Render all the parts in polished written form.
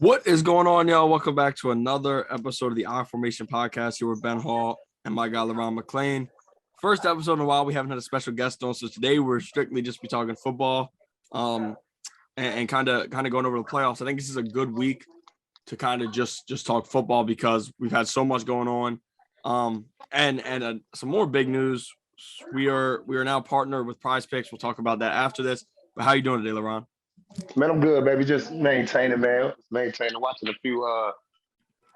What is going on, y'all? Welcome back to another episode of the I Formation Podcast here with Ben Hall and my guy, LeRon McClain. First episode in a while. We haven't had a special guest on, so today we're strictly just be talking football and kind of going over the playoffs. I think this is a good week to kind of just talk football because we've had so much going on. And some more big news. We are now partnered with PrizePicks. We'll talk about that after this. But how you doing today, LeRon? Man, I'm good, baby. Just maintaining, man. Maintaining. Watching a few.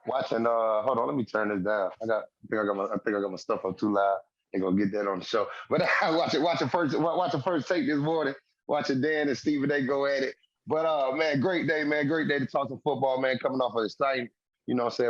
Hold on. Let me turn this down. I think I got my stuff up too loud. Ain't gonna get that on the show. But watching first take this morning. Watching Dan and Stephen, they go at it. But man, great day, man. Great day to talk some football, man. Coming off of exciting,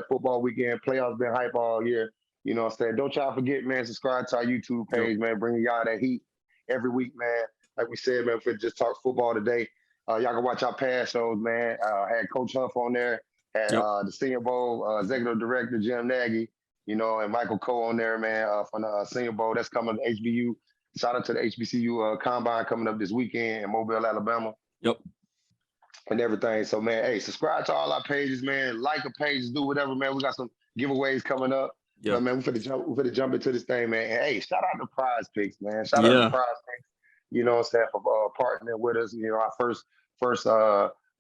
football weekend. Playoffs been hype all year. Don't y'all forget, man. Subscribe to our YouTube page, man. Bringing y'all that heat every week, man. Like we said, man. If we just talk football today. Y'all can watch our past shows, man. Had Coach Huff on there, had the Senior Bowl Executive Director Jim Nagy, and Michael Coe on there, man, from the Senior Bowl. That's coming to HBU. Shout out to the HBCU Combine coming up this weekend in Mobile, Alabama. Yep. And everything. So, man, hey, subscribe to all our pages, man. Like a page, do whatever, man. We got some giveaways coming up. Yeah, man, we're finna jump into this thing, man. And, hey, shout out to PrizePicks, man. Shout out to PrizePicks. For partnering with us. Our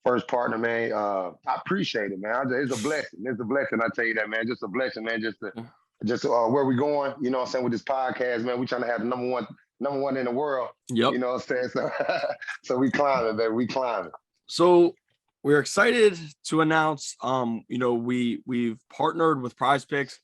first partner, man. I appreciate it, man. It's a blessing. It's a blessing. I tell you that, man. Just a blessing, man. Just where we going, with this podcast, man. We trying to have the number one in the world. Yep. You know what I'm saying? So we climbing, baby. We climbing. So we're excited to announce, we've partnered with PrizePicks.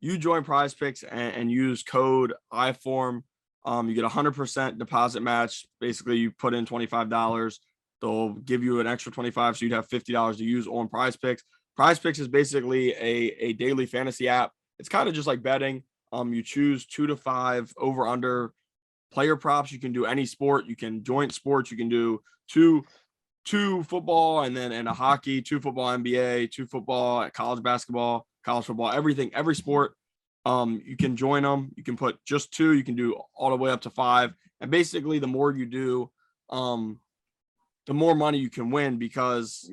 You join PrizePicks and use code IFORM. You get 100% deposit match. Basically, you put in $25. They'll give you an extra $25, so you'd have $50 to use on PrizePicks. PrizePicks is basically a daily fantasy app. It's kind of just like betting. You choose 2 to 5 over/under player props. You can do any sport. You can joint sports. You can do two football and a hockey, 2 football NBA, 2 football, college basketball, college football, everything, every sport. You can join them. You can put just 2. You can do all the way up to 5. And basically, the more you do, the more money you can win because,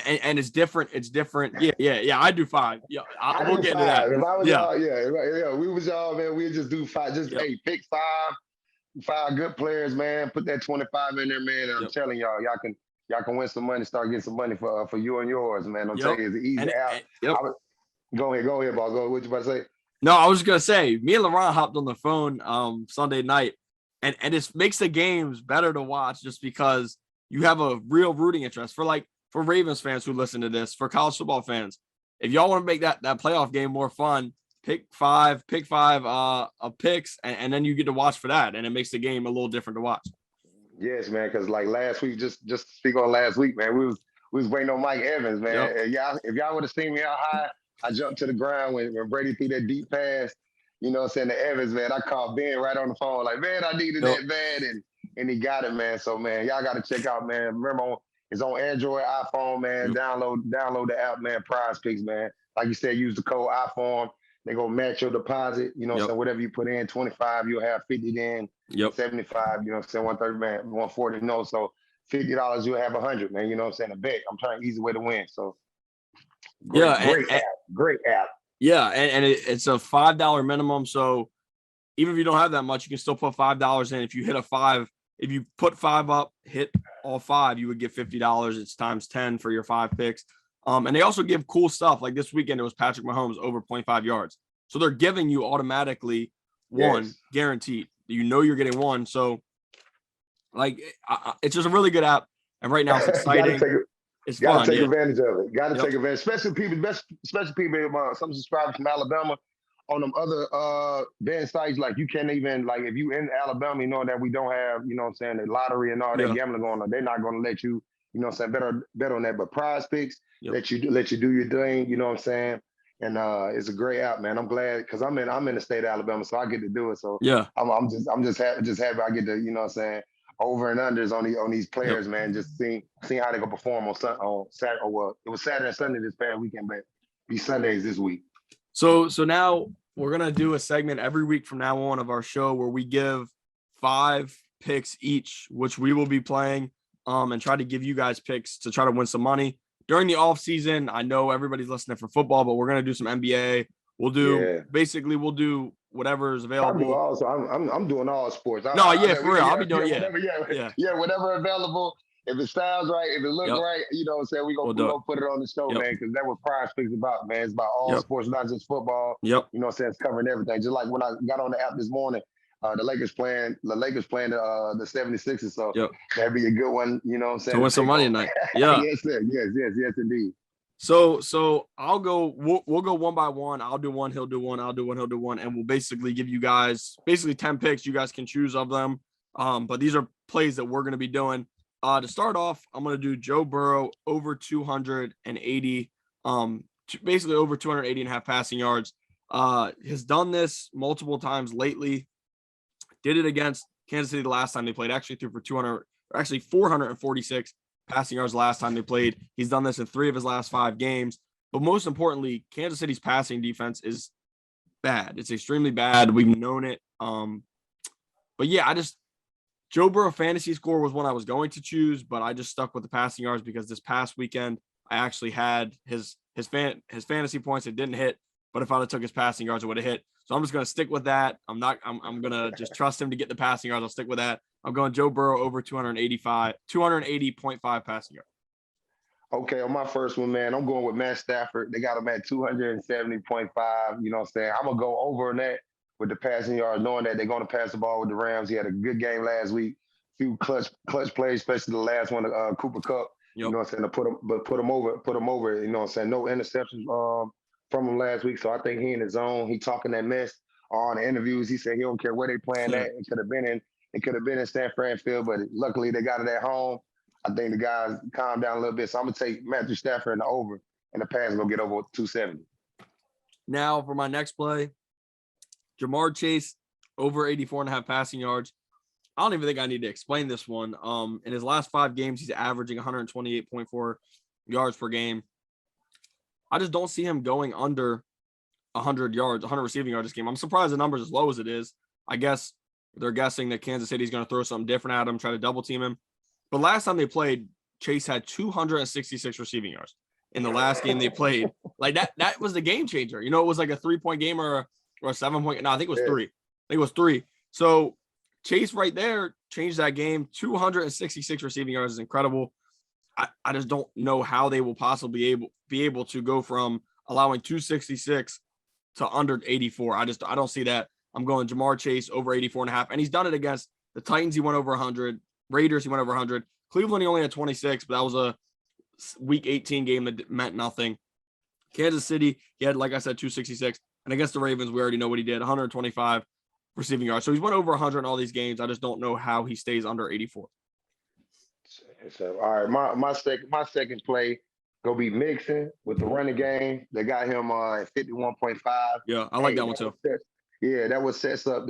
and it's different. It's different. Yeah. I do 5. Yeah, we'll get into that. If I was y'all, we was y'all, man. We'd just do 5. Pick 5 good players, man. Put that 25 in there, man. And I'm telling y'all can win some money. Start getting some money for you and yours, man. I'm telling you, it's an easy app. Go ahead, ball. Go. What you about to say? No, I was just gonna say, me and LeRon hopped on the phone Sunday night, and it makes the games better to watch just because you have a real rooting interest for Ravens fans who listen to this, for college football fans. If y'all want to make that playoff game more fun, pick five picks, and then you get to watch for that, and it makes the game a little different to watch. Yes, man, because like last week, just to speak on last week, man, we was waiting on Mike Evans, man. Yep. If y'all would have seen me how high I jumped to the ground when Brady threw that deep pass, to Evans, man. I called Ben right on the phone, like, man, I needed that bad, and he got it, man. So, man, y'all got to check out, man. Remember, it's on Android, iPhone, man. Yep. Download the app, man. PrizePicks, man. Like you said, use the code iForm. They gonna match your deposit. So whatever you put in, 25, you'll have 50 then. Yep. 75, 130, man, 140. No, so $50, you'll have 100, man. A bet. I'm trying easy way to win. So. Great app. Yeah, and it's a $5 minimum. So even if you don't have that much, you can still put $5 in. If you hit a 5, if you put 5 up, hit all 5, you would get $50. It's times 10 for your 5 picks. And they also give cool stuff. Like this weekend, it was Patrick Mahomes over 0.5 yards. So they're giving you automatically one guaranteed. You're getting one. So it's just a really good app. And right now it's exciting. It's fun. Gotta take advantage of it. Gotta take advantage, especially people. Some subscribers from Alabama on them other betting sites. Like you can't even if you in Alabama, that we don't have, the lottery and all that gambling going on. They're not going to let you, bet on that. But PrizePicks let you do your thing. You know what I'm saying? And it's a great app, man. I'm glad because I'm in the state of Alabama, so I get to do it. So I'm just happy I get to over and unders on these players, man. Just seeing how they gonna perform on Saturday. Well, it was Saturday and Sunday this past weekend, but be Sundays this week. So now we're gonna do a segment every week from now on of our show where we give 5 picks each, which we will be playing. and try to give you guys picks to try to win some money. During the off season, I know everybody's listening for football, but we're going to do some NBA. We'll do whatever is available. Also, I'm doing all sports. For real. I'll be doing whatever, whatever available. If it sounds right, if it looks right, you know what I'm saying? We're gonna put it on the show, man, because that's what PrizePicks about, man. It's about all sports, not just football. You know what I'm saying? It's covering everything. Just like when I got on the app this morning, the Lakers playing the 76ers, so that'd be a good one, you know what I'm saying? To win some money tonight. Yeah. Yes, sir. Yes, indeed. So I'll go. We'll go one by one. I'll do one. He'll do one. I'll do one. He'll do one. And we'll basically give you guys 10 picks. You guys can choose of them. But these are plays that we're going to be doing. To start off, I'm going to do Joe Burrow over 280. Basically over 280 and a half passing yards. Has done this multiple times lately. Did it against Kansas City the last time they played. Actually threw for 446 passing yards last time they played. He's done this in 3 of his last 5 games. But most importantly, Kansas City's passing defense is bad. It's extremely bad. We've known it. But yeah, Joe Burrow fantasy score was one I was going to choose, but I just stuck with the passing yards because this past weekend I actually had his fantasy points. It didn't hit, but if I'd have took his passing yards, it would have hit. So I'm just going to stick with that. I'm going to just trust him to get the passing yards. I'll stick with that. I'm going Joe Burrow over 280.5 passing yards. Okay, on my first one, man, I'm going with Matt Stafford. They got him at 270.5. You know what I'm saying? I'm going to go over on that with the passing yards, knowing that they're going to pass the ball with the Rams. He had a good game last week. Few clutch plays, especially the last one, Cooper Kupp. You know what I'm saying? To put him over. You know what I'm saying? No interceptions from him last week. So I think he in his zone. He talking that mess on the interviews. He said he don't care where they playing at. It could have been in San Fran field, but luckily they got it at home. I think the guys calmed down a little bit. So I'm gonna take Matthew Stafford in the over, and the pass will get over 270. Now for my next play, Jamar Chase over 84.5 passing yards. I don't even think I need to explain this one. In his last 5 games, he's averaging 128.4 yards per game. I just don't see him going under 100 receiving yards this game. I'm surprised the number's as low as it is. I guess they're guessing that Kansas City's going to throw something different at him, try to double team him. But last time they played, Chase had 266 receiving yards in the last game they played. Like that was the game changer. You know, it was like a 3-point game or a 7-point. No, I think it was 3. I think it was 3. So Chase right there changed that game. 266 receiving yards is incredible. I just don't know how they will possibly be able to go from allowing 266 to under 84. I don't see that. I'm going Jamar Chase over 84.5. And he's done it against the Titans. He went over 100. Raiders, he went over 100. Cleveland, he only had 26, but that was a week 18 game that meant nothing. Kansas City, he had, like I said, 266. And against the Ravens, we already know what he did, 125 receiving yards. So he's went over 100 in all these games. I just don't know how he stays under 84. So, all right, my second play gonna be Mixon with the running game. They got him at 51.5. Yeah, I like that one too. That was sets up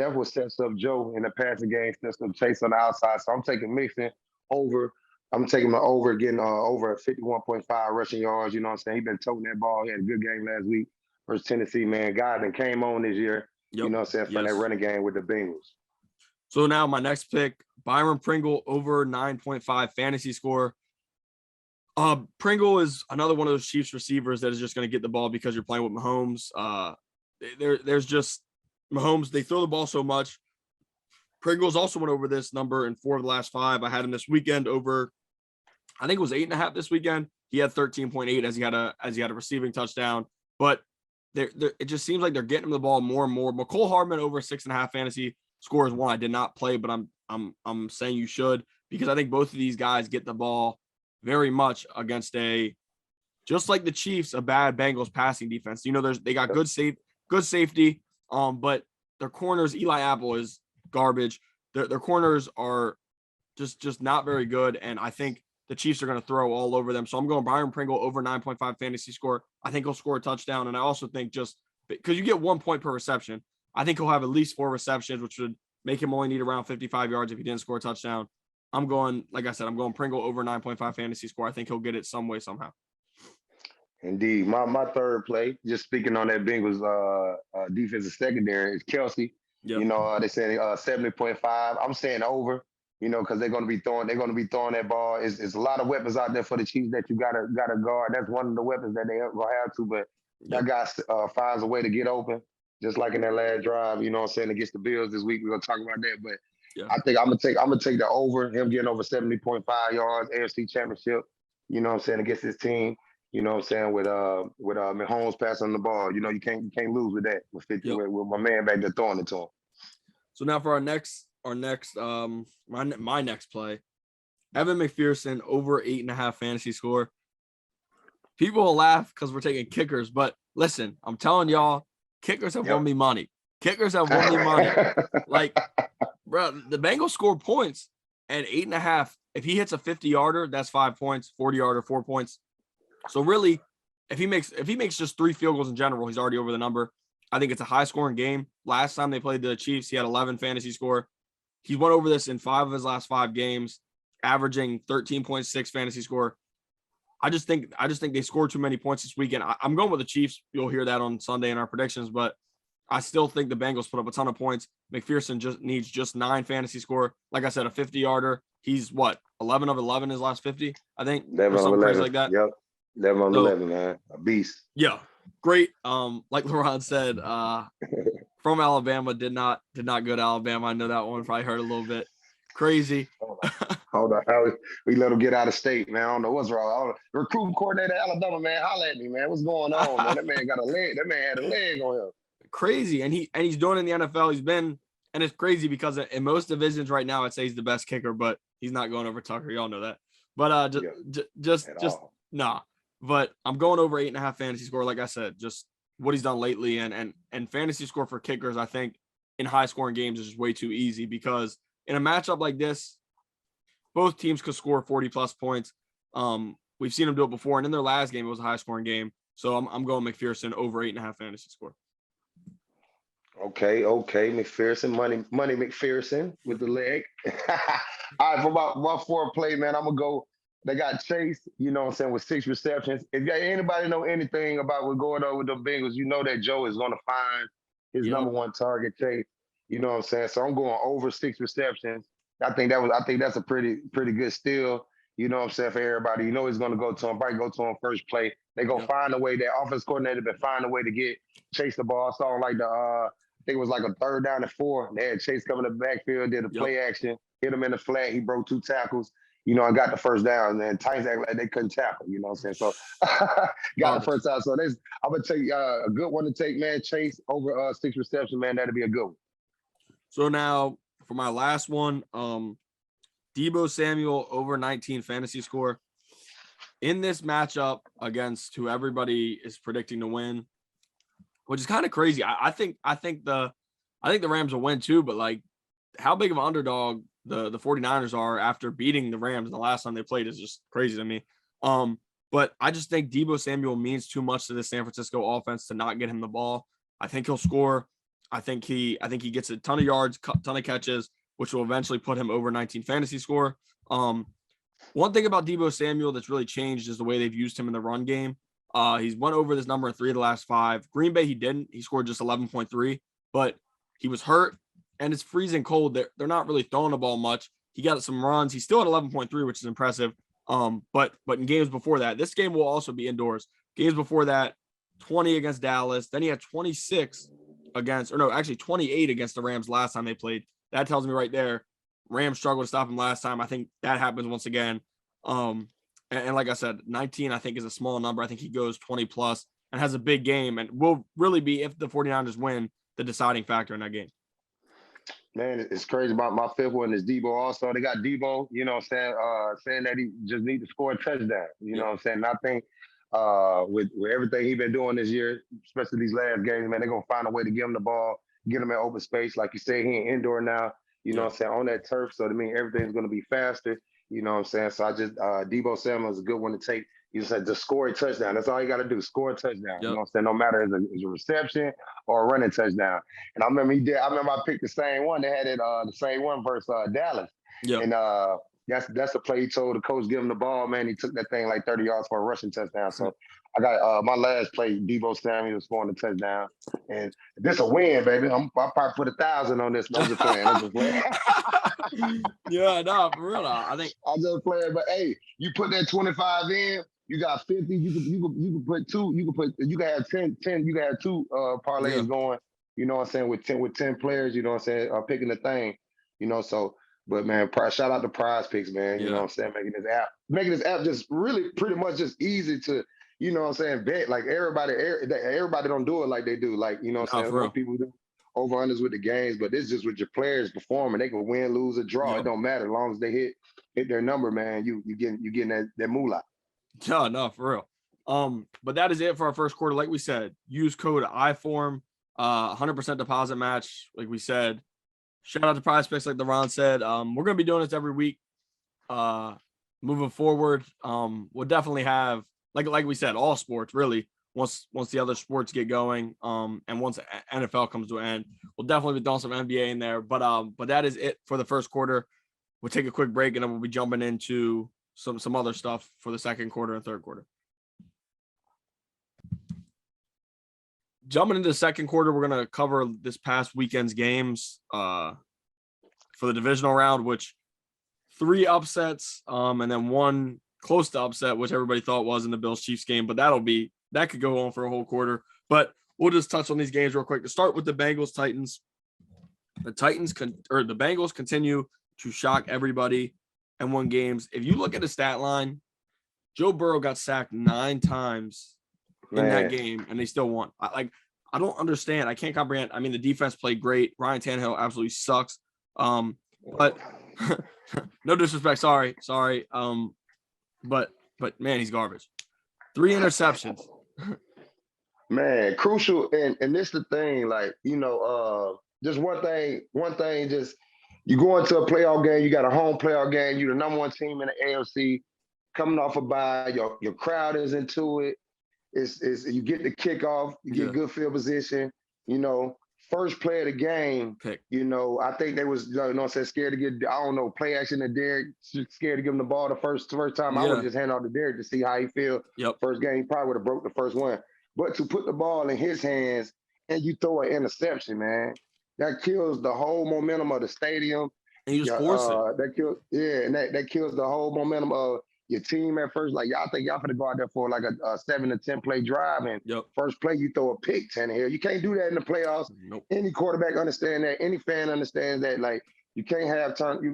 Joe in the passing game, sets up Chase on the outside. So I'm taking Mixon over. I'm taking him over, getting over 51.5 rushing yards. You know what I'm saying? He's been toting that ball. He had a good game last week versus Tennessee, man. Guy that came on this year, you know what I'm saying, for that running game with the Bengals. So now my next pick, Byron Pringle over 9.5 fantasy score. Pringle is another one of those Chiefs receivers that is just going to get the ball because you're playing with Mahomes. There's just Mahomes, they throw the ball so much. Pringle's also went over this number in 4 of the last 5. I had him this weekend over, I think it was 8.5 this weekend. He had 13.8 as he had a receiving touchdown. But it just seems like they're getting him the ball more and more. McCole Hardman over 6.5 fantasy score is one I did not play, but I'm saying you should, because I think both of these guys get the ball very much against just like the Chiefs, a bad Bengals passing defense. You know, they got good safety, but their corners, Eli Apple is garbage. Their corners are just not very good, and I think the Chiefs are going to throw all over them. So I'm going Byron Pringle over 9.5 fantasy score. I think he'll score a touchdown, and I also think just because you get 1 point per reception, I think he'll have at least 4 receptions, which would make him only need around 55 yards if he didn't score a touchdown. I'm going Pringle over 9.5 fantasy score. I think he'll get it some way, somehow. Indeed. My third play, just speaking on that Bengals defensive secondary, is Kelsey. Yep. You know, they saying 70.5. I'm saying over. because they're going to be throwing that ball. It's a lot of weapons out there for the Chiefs that you gotta guard. That's one of the weapons that they gonna have to. But Yep. that guy finds a way to get open, just like in that last drive. You know what I'm saying, against the Bills this week. We're gonna talk about that, but Yeah. I think I'm gonna take the over him getting over 70.5 yards, AFC Championship. You know what I'm saying, against his team. You know what I'm saying, with Mahomes passing the ball. You can't lose with that. With my man back there throwing it to him. So now for my next play, Evan McPherson over 8.5 fantasy score. People will laugh because we're taking kickers, but listen, I'm telling y'all, kickers have won me money. Kickers have won me money. Like, bro, the Bengals score points at 8.5. If he hits a 50-yarder, that's 5 points. 40-yarder, 4 points. So really, if he makes just 3 field goals in general, he's already over the number. I think it's a high-scoring game. Last time they played the Chiefs, he had 11 fantasy score. He went over this in 5 of his last 5 games, averaging 13.6 fantasy score. I just think they scored too many points this weekend. I'm going with the Chiefs. You'll hear that on Sunday in our predictions, but I still think the Bengals put up a ton of points. McPherson just needs 9 fantasy score. Like I said, a 50-yarder. He's 11 of 11 his last 50, I think. 11 or something 11. Crazy like that. Yep. 11 on 11, man. A beast. Yeah. Great. Like LeRon said, from Alabama, did not go to Alabama. I know that one probably hurt a little bit. Crazy. Hold on. We let him get out of state, man. I don't know what's wrong. Recruiting coordinator Alabama, man. Holla at me, man. What's going on, man? That man got a leg. That man had a leg on him. Crazy. And he's doing it in the NFL. And it's crazy because in most divisions right now, I'd say he's the best kicker, but he's not going over Tucker. Y'all know that. But just nah. But I'm going over 8.5 fantasy score. Like I said, just what he's done lately and fantasy score for kickers, I think in high scoring games is just way too easy because in a matchup like this, both teams could score 40 plus points. We've seen them do it before. And in their last game, it was a high scoring game. So I'm going McPherson over 8.5 fantasy score. Okay. McPherson, money McPherson with the leg. All right, for my 4th play, man, I'm going to go. They got Chase, you know what I'm saying, with 6 receptions. If anybody know anything about what's going on with the Bengals, you know that Joe is going to find his number 1 target, Chase. You know what I'm saying? So I'm going over 6 receptions. I think that's a pretty good steal. You know what I'm saying, for everybody. You know he's going to go to him. Probably go to him first play. They're going to find a way. Their offense coordinator been finding a way to get Chase the ball. I saw like I think it was like a 3rd down and 4. They had Chase coming to the backfield, did a play action, hit him in the flat. He broke 2 tackles. I got the first down, and Titans act like they couldn't tackle. You know what I'm saying? So got the first down. So I'm gonna take a good one to take, man. Chase over 6 receptions, man. That'd be a good one. So now for my last one, Deebo Samuel over 19 fantasy score. In this matchup against who everybody is predicting to win, which is kind of crazy. I think the Rams will win too, but like how big of an underdog the 49ers are after beating the Rams the last time they played is just crazy to me. But I just think Deebo Samuel means too much to the San Francisco offense to not get him the ball. I think he'll score. I think he gets a ton of yards, ton of catches, which will eventually put him over 19 fantasy score. One thing about Deebo Samuel that's really changed is the way they've used him in the run game. He's went over this number in 3 of the last 5. Green Bay, he didn't. He scored just 11.3, but he was hurt. And it's freezing cold. They're not really throwing the ball much. He got some runs. He's still at 11.3, which is impressive. But in games before that, this game will also be indoors. Games before that, 20 against Dallas. Then he had 28 against the Rams last time they played. That tells me right there, Rams struggled to stop him last time. I think that happens once again. And like I said, 19, I think is a small number. I think he goes 20 plus and has a big game and will really be, if the 49ers win, the deciding factor in that game. Man, it's crazy. My 5th one is Deebo also. They got Deebo, you know what I'm saying, saying that he just need to score a touchdown. You know what I'm saying? And I think with everything he's been doing this year, especially these last games, man, they're going to find a way to give him the ball, get him in open space. Like you said, he ain't indoor now, you know what I'm saying, on that turf. So, everything's going to be faster, you know what I'm saying? So, Deebo Samuel is a good one to take. You said just score a touchdown. That's all you got to do, score a touchdown. You know what I'm saying? No matter if it's a reception or a running touchdown. And I remember I picked the same one. They had it the same one versus Dallas. And That's the play he told the coach give him the ball, man. He took that thing like 30 yards for a rushing touchdown. So I got my last play, Debo Samuel scoring the touchdown. And this a win, baby. I'll probably put 1,000 on this. I'm just playing. I'm just playing. Yeah, no, for real. I think I'm just playing. But hey, you put that 25 in, you got 50. You can put two. You can have 10. You can have two parlays going. You know what I'm saying, with 10 players. You know what I'm saying, picking the thing. You know, so. But man, shout out to PrizePicks, man. You know what I'm saying? Making this app just really pretty much just easy to, you know what I'm saying, bet. Like everybody don't do it like they do. Like, you know what I'm saying? What people do over-unders with the games, but this just with your players performing. They can win, lose, or draw. It don't matter. As long as they hit their number, man, you getting that moolah. Yeah, no, for real. But that is it for our first quarter. Like we said, use code IFORM, 100% deposit match, like we said. Shout out to PrizePicks, like LeRon said. We're gonna be doing this every week. Moving forward, we'll definitely have like we said, all sports really. Once the other sports get going, and once NFL comes to an end, we'll definitely be throwing some NBA in there. But that is it for the first quarter. We'll take a quick break and then we'll be jumping into some other stuff for the second quarter and third quarter. Jumping into the second quarter, we're going to cover this past weekend's games for the divisional round, which 3 upsets and then 1 close to upset, which everybody thought was in the Bills-Chiefs game. But that could go on for a whole quarter. But we'll just touch on these games real quick. To start with the Bengals-Titans, the Bengals continue to shock everybody and win games. If you look at the stat line, Joe Burrow got sacked 9 times in that game, and they still won. I don't understand. I can't comprehend. I mean, the defense played great. Ryan Tannehill absolutely sucks. But no disrespect. Sorry. But man, he's garbage. 3 interceptions. Man, crucial. And this the thing, like, you know, just one thing, just you go into a playoff game, you got a home playoff game, you're the number 1 team in the AFC, coming off a bye, your crowd is into it. It's you get the kickoff, you get good field position, you know, first play of the game, you know, I think they was, you know what I'm saying, scared to get, I don't know, play action to Derek, scared to give him the ball the first time. I would just hand off to Derek to see how he feel. First game, he probably would have broke the first one. But to put the ball in his hands and you throw an interception, man, that kills the whole momentum of the stadium. And you just force it. That kills the whole momentum of your team at first. Like, y'all think y'all finna go out there for like a 7 to 10 play drive, and first play you throw a pick, Tannehill. You can't do that in the playoffs. Nope. Any quarterback understands that. Any fan understands that. Like, you can't have turnovers.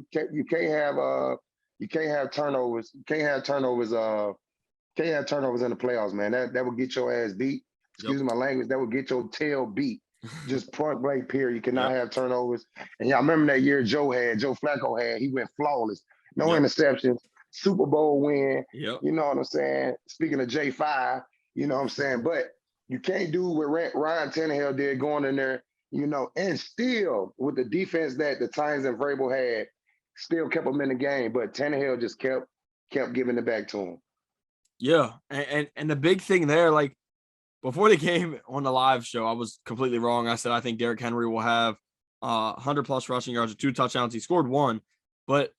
You can't have turnovers in the playoffs, man. That would get your ass beat. Excuse my language. That would get your tail beat. Just point blank period. You cannot have turnovers. And y'all remember that year Joe Flacco had, he went flawless. No interceptions. Super Bowl win. You know what I'm saying? Speaking of J5, you know what I'm saying? But you can't do what Ryan Tannehill did going in there, you know, and still with the defense that the Titans and Vrabel had, still kept them in the game. But Tannehill just kept giving it back to him. Yeah. And the big thing there, like, before the game on the live show, I was completely wrong. I said I think Derrick Henry will have 100+ rushing yards with 2 touchdowns. He scored 1. But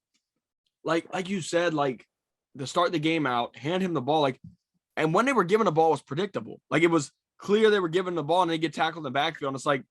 like you said, like, to start the game out, hand him the ball, like, and when they were giving the ball was predictable. Like, it was clear they were giving the ball and they get tackled in the backfield. And it's like,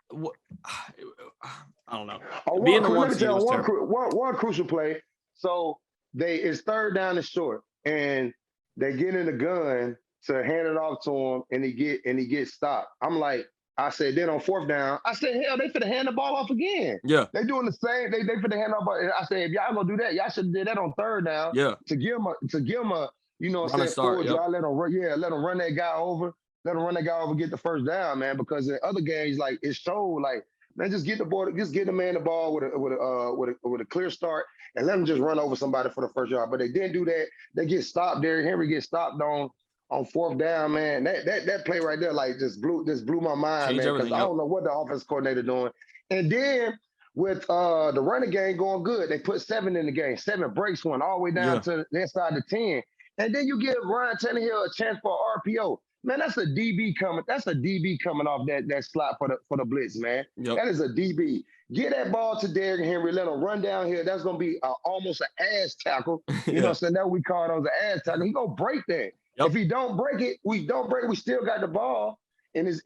what? I don't know. One crucial play. So it's 3rd down and short, and they get in the gun to hand it off to him, and he gets stopped. I'm like, I said, then on 4th down, I said, hell, they finna hand the ball off again. Yeah. They doing the same. They finna hand off. I said, if y'all gonna do that, y'all should have did that on 3rd down. Yeah. To give him a, you know what I'm saying, forward drive, let him run that guy over. Let him run that guy over, get the 1st down, man. Because in other games, like, it showed, like, man, just get the man the ball with a clear start and let him just run over somebody for the 1st yard. But they didn't do that. They get stopped. Derrick Henry gets stopped on 4th down, man. That play right there, like, just blew my mind, man. Because I don't know what the offense coordinator doing. And then with the running game going good, they put 7 in the game. 7 breaks one all the way down to the inside the 10. And then you give Ryan Tannehill a chance for RPO. Man, that's a DB coming. That's a DB coming off that slot for the blitz, man. That is a DB. Get that ball to Derrick Henry, let him run down here. That's gonna be almost an ass tackle. You know what Yeah. I'm saying? That we call those an ass tackle. He gonna break that. If Yep. he don't break it, we don't break. We still got the ball, and it's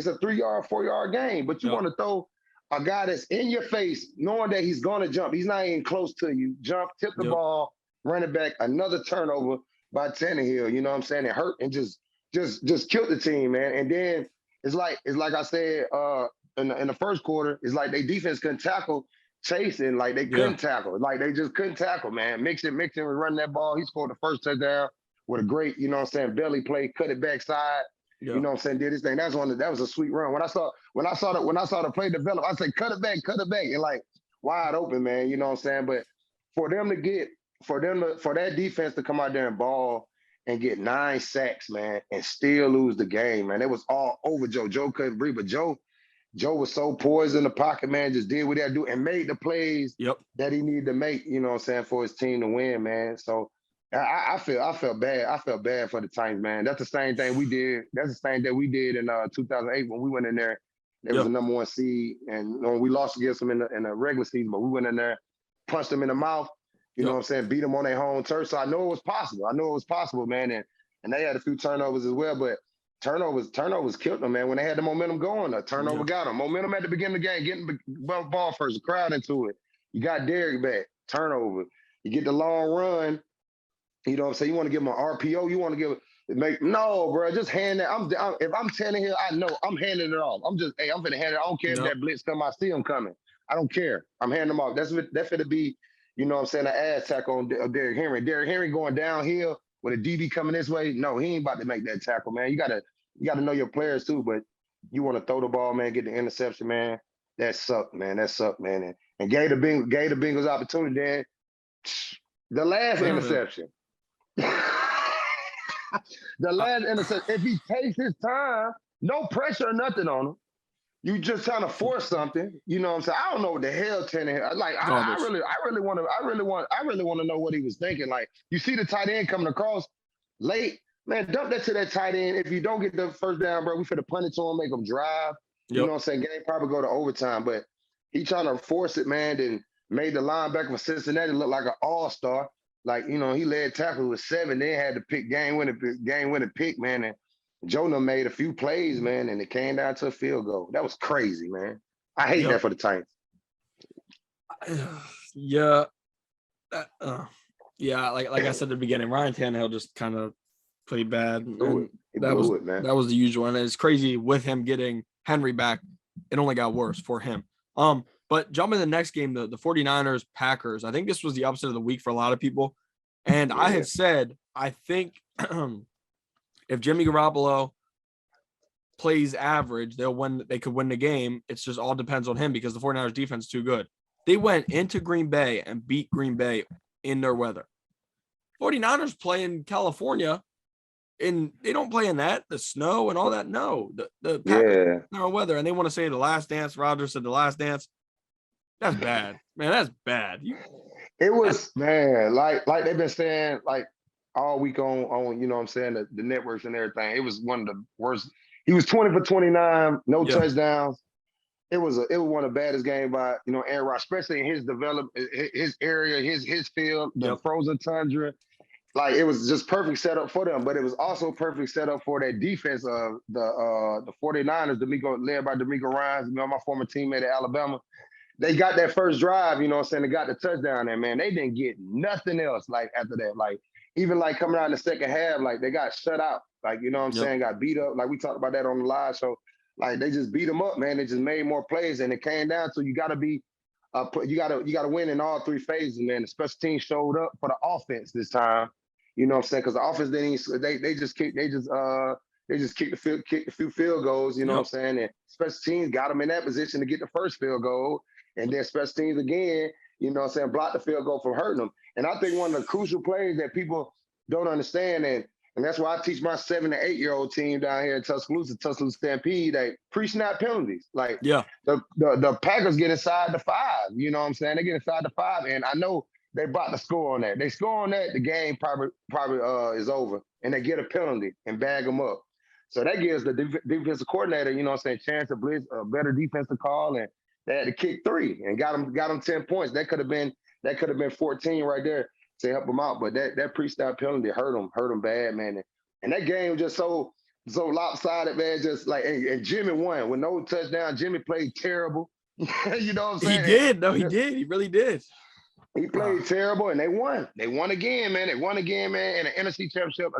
a 3-yard, 4-yard game. But you Yep. want to throw a guy that's in your face, knowing that he's gonna jump. He's not even close to you. Jump, tip the Yep. ball, run it back, another turnover by Tannehill. You know what I'm saying? It hurt and just killed the team, man. And then it's like I said in the first quarter, it's like they defense couldn't tackle chasing, like they Yeah. couldn't tackle, like they just couldn't tackle, man. Mixon was running that ball. He scored the first touchdown with a great, you know what I'm saying, belly play, cut it backside. You Yeah. know what I'm saying? Did his thing. That was a sweet run. When I saw the play develop, I said, cut it back, and like wide open, man. You know what I'm saying? But for them to get for that defense to come out there and ball and get 9 sacks, man, and still lose the game, man. It was all over Joe. Joe couldn't breathe, but Joe was so poised in the pocket, man, just did what he had to do and made the plays Yep. that he needed to make, you know what I'm saying, for his team to win, man. So I felt bad. I felt bad for the Titans, man. That's the same thing we did. That's the same thing we did in 2008 when we went in there. They was Yeah. the number 1 seed, and we lost against them in the regular season, but we went in there, punched them in the mouth, you know Yep. what I'm saying, beat them on their home turf. So I know it was possible. Man. And they had a few turnovers as well, but turnovers killed them, man. When they had the momentum going, a turnover Yeah. got them. Momentum at the beginning of the game, getting the ball first, the crowd into it. You got Derrick back, turnover. You get the long run. You know what I'm saying? You want to give him an RPO. You want to no, bro. Just hand that. If I'm standing here, I know I'm handing it off. I'm finna hand it. I don't care if Yep. that blitz come. I see him coming. I don't care. I'm handing them off. That's finna be, you know what I'm saying, an ass tackle on Derrick Henry. Derrick Henry going downhill with a DB coming this way. No, he ain't about to make that tackle, man. You gotta know your players too. But you want to throw the ball, man, get the interception, man. That sucked, man. And gave the Bengals opportunity. Then the last interception. The last interception. If he takes his time, no pressure or nothing on him. You just trying to force something. You know what I'm saying? I don't know what the hell Tannehill. Like I really want to know what he was thinking. Like you see the tight end coming across late, man. Dump that to that tight end. If you don't get the first down, bro, we finna punt it to him, make him drive. You know Yep. what I'm saying? Game probably go to overtime, but he trying to force it, man. Then made the linebacker for Cincinnati look like an all-star. Like, you know, he led tackle with 7, then had to pick game winning pick, man. And Jonah made a few plays, man, and it came down to a field goal. That was crazy, man. I hate Yep. that for the Titans. Yeah. Yeah. Like I said at the beginning, Ryan Tannehill just kind of played bad. And that was the usual. And it's crazy with him getting Henry back. It only got worse for him. But jumping to the next game, the 49ers Packers. I think this was the upset of the week for a lot of people. And I had said, I think if Jimmy Garoppolo plays average, they could win the game. It's just all depends on him because the 49ers defense is too good. They went into Green Bay and beat Green Bay in their weather. 49ers play in California and they don't play in the snow and all that. No, the Packers are weather, and they want to say the last dance. Rodgers said the last dance. That's bad, man. That's bad. It was, man, like they've been saying, like all week on you know what I'm saying, the networks and everything. It was one of the worst. He was 20 for 29, no touchdowns. It was one of the baddest games by, you know, Aaron Rodgers, especially in his area, his field, the frozen tundra. Like it was just perfect setup for them, but it was also perfect setup for that defense of the 49ers, led by D'Amico Ryans, you know, my former teammate at Alabama. They got that first drive, you know what I'm saying? They got the touchdown there, man. They didn't get nothing else like after that. Like even like coming out in the second half, like they got shut out. Like, you know what I'm saying? Got beat up. Like we talked about that on the live show. Like they just beat them up, man. They just made more plays, and it came down to you got to win in all 3 phases, man. The special team showed up for the offense this time. You know what I'm saying? Because the offense they just kicked a few field goals. You know what I'm saying? And special teams got them in that position to get the first field goal, and then special teams again, you know what I'm saying, block the field goal from hurting them. And I think one of the crucial plays that people don't understand, and that's why I teach my 7 to 8-year-old team down here in Tuscaloosa Stampede, that pre-snap penalties. Like the Packers get inside the 5. You know what I'm saying? They get inside the 5, and I know they about to score on that. They score on that, the game probably is over, and they get a penalty and bag them up. So that gives the defensive coordinator, you know what I'm saying, chance to blitz a better defensive call and they had to kick 3 and got them 10 points. That could have been 14 right there to help them out. But that pre-snap penalty hurt them bad, man. And that game was just so lopsided, man. Just like and Jimmy won with no touchdown. Jimmy played terrible. You know what I'm saying? He did. No, he did. He really did. He played terrible, and they won. They won again, man. They won again, man, in an NFC championship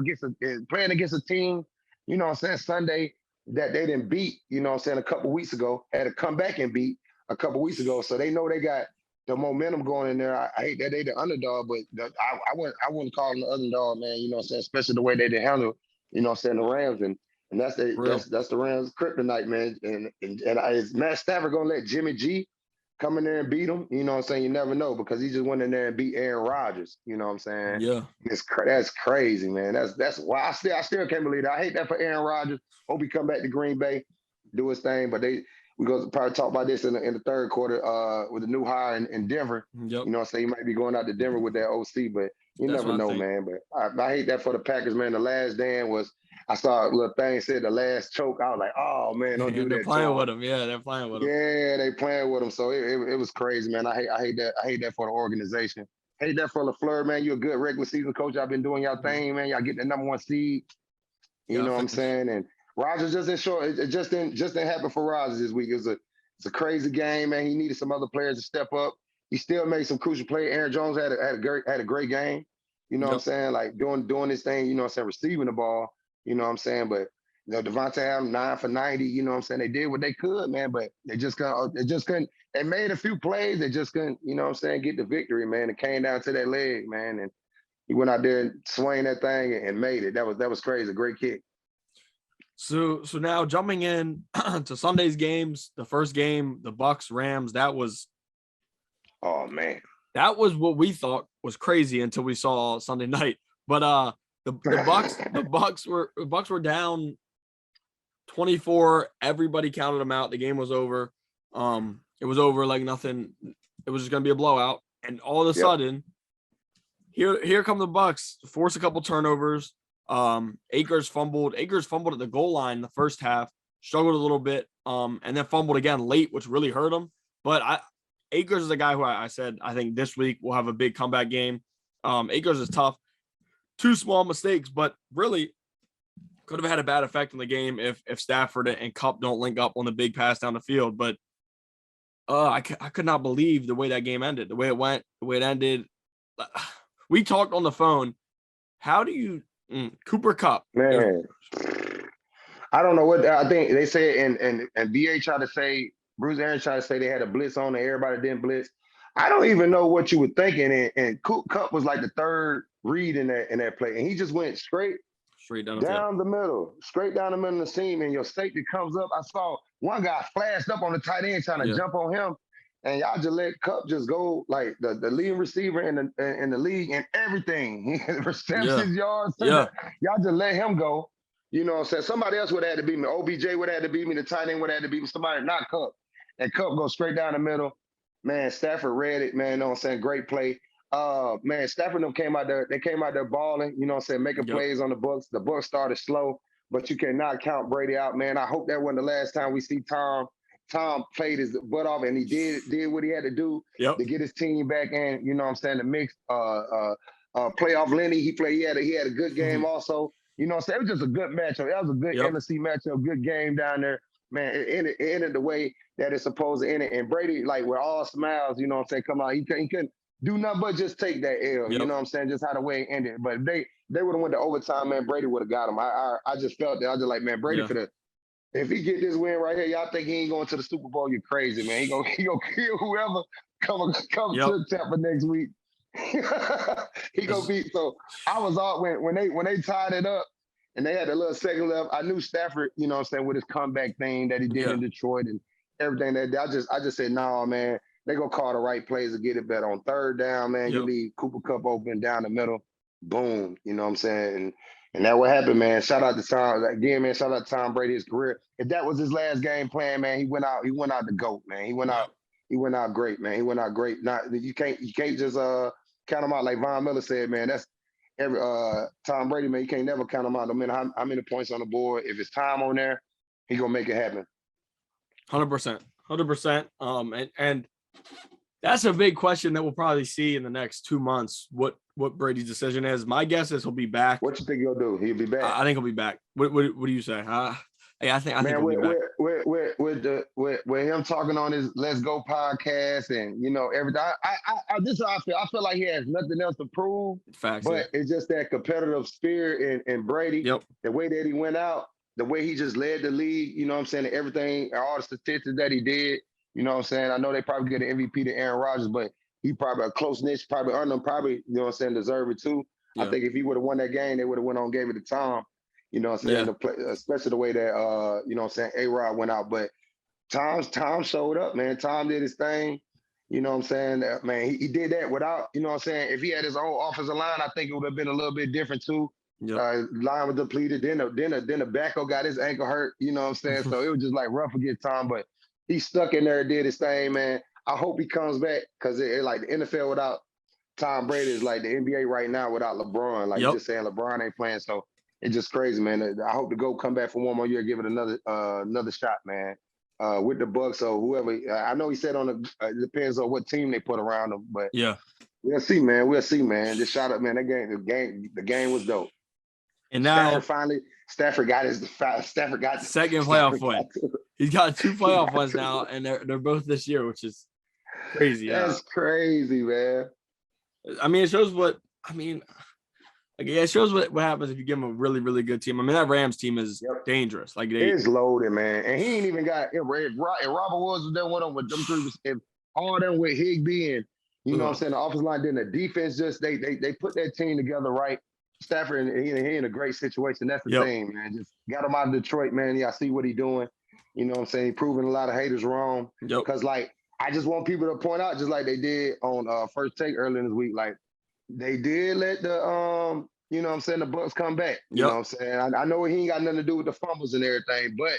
playing against a team, you know what I'm saying, Sunday that they didn't beat, you know what I'm saying, a couple weeks ago, had to come back and beat a couple weeks ago. So they know they got the momentum going in there. I hate that they the underdog, but I wouldn't call them the underdog, man, you know what I'm saying, especially the way they did handle, you know what I'm saying, the Rams. And that's the Rams kryptonite, man. And is Matt Stafford gonna let Jimmy G come in there and beat him? You know what I'm saying? You never know, because he just went in there and beat Aaron Rodgers. You know what I'm saying? Yeah. That's crazy, man. That's why I still can't believe that. I hate that for Aaron Rodgers. Hope he come back to Green Bay, do his thing. But we're going to probably talk about this in the third quarter with the new hire in Denver. Yep. You know what I'm saying? He might be going out to Denver with that OC, but you never know, man. But I hate that for the Packers, man. The last stand was, I saw a little thing said the last choke. I was like, oh, man, don't do that. They're playing with him. Yeah, they're playing with him. Yeah, they playing with him. So it was crazy, man. I hate that. I hate that for the organization. Hate that for LaFleur, man. You're a good regular season coach. I've been doing y'all thing, man. Y'all getting the number 1 seed. You know what I'm saying? And Rodgers just didn't show. It just didn't happen for Rodgers this week. It's a crazy game, man. He needed some other players to step up. He still made some crucial plays. Aaron Jones had a great game. You know what I'm saying? Like doing this thing. You know what I'm saying? Receiving the ball. You know what I'm saying? But Devontae Adams 9 for 90. You know what I'm saying? They did what they could, man. But they just couldn't. They made a few plays. They just couldn't. You know what I'm saying? Get the victory, man. It came down to that leg, man. And he went out there and swung that thing and made it. That was crazy. Great kick. So now jumping in to Sunday's games, the first game, the Bucks Rams, that was, oh man, that was what we thought was crazy until we saw Sunday night. But the Bucks were down 24. Everybody counted them out. The game was over. It was over like nothing. It was just gonna be a blowout. And all of a sudden, here come the Bucks, force a couple turnovers. Akers fumbled at the goal line the first half, struggled a little bit, and then fumbled again late, which really hurt him. But Akers is a guy who I said I think this week will have a big comeback game. Akers is tough. 2 small mistakes, but really could have had a bad effect on the game if Stafford and Kupp don't link up on the big pass down the field. But I could not believe the way that game ended, the way it went, the way it ended. We talked on the phone. How do you Cooper Kupp? Man, I don't know what I think they said, and BA tried to say, Bruce Arians tried to say they had a blitz on and everybody didn't blitz. I don't even know what you were thinking. And Kupp was like the third read in that play, and he just went straight down the middle, straight down the middle of the seam, and your safety comes up. I saw one guy flashed up on the tight end trying to jump on him, and y'all just let Kupp just go, like the leading receiver in the league and everything. Receptions, yards. Yeah. Y'all just let him go. You know what I'm saying? Somebody else would have had to beat me. OBJ would have had to beat me. The tight end would have had to beat me. Somebody, not Kupp. And Kupp goes straight down the middle. Man, Stafford read it, man. You know what I'm saying? Great play. Man, Stafford and them came out there. They came out there balling, you know what I'm saying, making plays on the Bucks. The Bucks started slow, but you cannot count Brady out, man. I hope that wasn't the last time we see Tom. Tom played his butt off, and he did what he had to do to get his team back in, you know what I'm saying, the mix. Playoff Lenny, he had a good game also. You know what I'm saying? It was just a good matchup. That was a good NFC matchup, good game down there. Man, it ended the way that it's supposed to end it. And Brady, like, with all smiles, you know what I'm saying, come out. He couldn't do nothing but just take that L. You know what I'm saying? Just how the way it ended. But if they would have went to overtime, man, Brady would have got him. I just felt that. I was just like, man, Brady could have. If he get this win right here, y'all think he ain't going to the Super Bowl? You're crazy, man. He gonna kill whoever come to Tampa next week. He gonna beat. So I was all when they tied it up and they had a little second left. I knew Stafford, you know what I'm saying, with his comeback thing that he did in Detroit and everything that I just said, no, man, they gonna call the right plays to get it better on third down, man. You leave Cooper Kupp open down the middle, boom. You know what I'm saying? And that what happened, man. Shout out to Tom again, man. Shout out to Tom Brady, his career. If that was his last game playing, man, he went out the GOAT, man. He went out great, man. He went out great. Not you can't just count him out like Von Miller said, man. That's every Tom Brady, man. You can't never count him out. No matter how many points on the board. If it's time on there, he gonna make it happen. 100%. 100%. And that's a big question that we'll probably see in the next 2 months. What Brady's decision is. My guess is he'll be back. What you think he'll do? He'll be back. I think he'll be back. What do you say? I think Man, he'll be back. with him talking on his Let's Go podcast and everything. This is how I feel. I feel like he has nothing else to prove. Facts, but it's just that competitive spirit in Brady. Yep. The way that he went out, the way he just led the league. You know what I'm saying? Everything, all the statistics that he did. You know what I'm saying? I know they probably get an MVP to Aaron Rodgers, but he probably a close niche, probably earned him, probably, you know what I'm saying, deserve it too. Yeah. I think if he would have won that game, they would have went on and gave it to Tom. You know what I'm saying? Yeah. Especially the way that you know what I'm saying, A-Rod went out. But Tom showed up, man. Tom did his thing. You know what I'm saying? Man, he did that without, you know what I'm saying? If he had his own offensive line, I think it would have been a little bit different too. Yep. Line was depleted. Then the backup got his ankle hurt. You know what I'm saying? So it was just like rough against Tom, but he stuck in there and did his thing, man. I hope he comes back because it like the NFL without Tom Brady is like the NBA right now without LeBron. Like just saying LeBron ain't playing. So it's just crazy, man. I hope to go come back for one more year, give it another shot, man. With the Bucks or whoever. I know he said on the it depends on what team they put around him, but we'll see, man. Just shout out, man. The game was dope. And now Stafford got the second playoff win. He's got 2 playoff ones now, and they're both this year, which is crazy. That's crazy, man. I mean, it shows what it shows what happens if you give them a really, really good team. I mean, that Rams team is dangerous. Like it's loaded, man. And he ain't even got if Robert Woods was there with him with them 3, if all them with Higbee and you know what I'm saying, the offensive line, then the defense just they put that team together right. Stafford, he in a great situation. That's the thing, man. Just got him out of Detroit, man. I see what he's doing. You know what I'm saying? He proving a lot of haters wrong. Because, like, I just want people to point out, just like they did on First Take earlier in this week, like, they did let the, you know what I'm saying, the Bucks come back. You know what I'm saying? I know he ain't got nothing to do with the fumbles and everything, but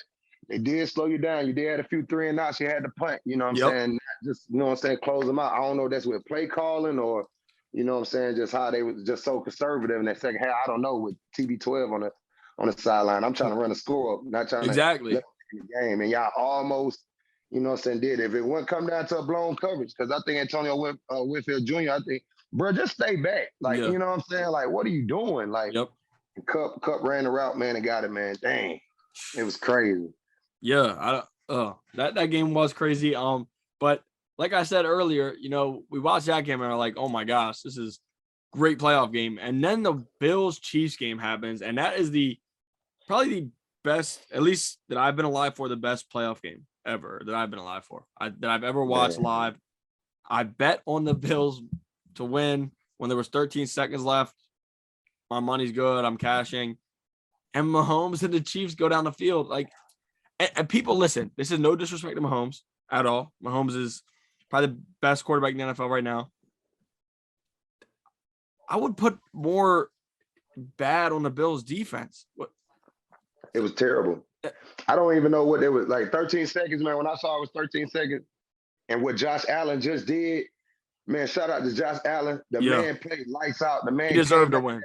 they did slow you down. You did have a few 3 and outs. You had to punt. You know what I'm saying? Just, you know what I'm saying, close them out. I don't know if that's with play calling or, you know what I'm saying, just how they was just so conservative in that second half. I don't know, with TB12 on the sideline. I'm trying to run the score up, not trying to the game. And y'all almost, you know what I'm saying, did. If it wouldn't come down to a blown coverage, because I think Antonio Winfield Jr., I think, bro, just stay back. Like, you know what I'm saying? Like, what are you doing? Like, Cup ran the route, man, and got it, man. Dang. It was crazy. Yeah, that game was crazy. But like I said earlier, you know, we watched that game and are like, oh my gosh, this is great playoff game. And then the Bills-Chiefs game happens, and that is probably the best, at least that I've been alive for, the best playoff game ever that I've been alive for, that I've ever watched live. I bet on the Bills to win when there was 13 seconds left. My money's good. I'm cashing. And Mahomes and the Chiefs go down the field. Like, and people, listen, this is no disrespect to Mahomes at all. Mahomes is probably the best quarterback in the NFL right now. I would put more bad on the Bills defense. It was terrible. I don't even know what it was. Like 13 seconds, man. When I saw it was 13 seconds. And what Josh Allen just did, man, shout out to Josh Allen. The man played lights out. The man he deserved to win.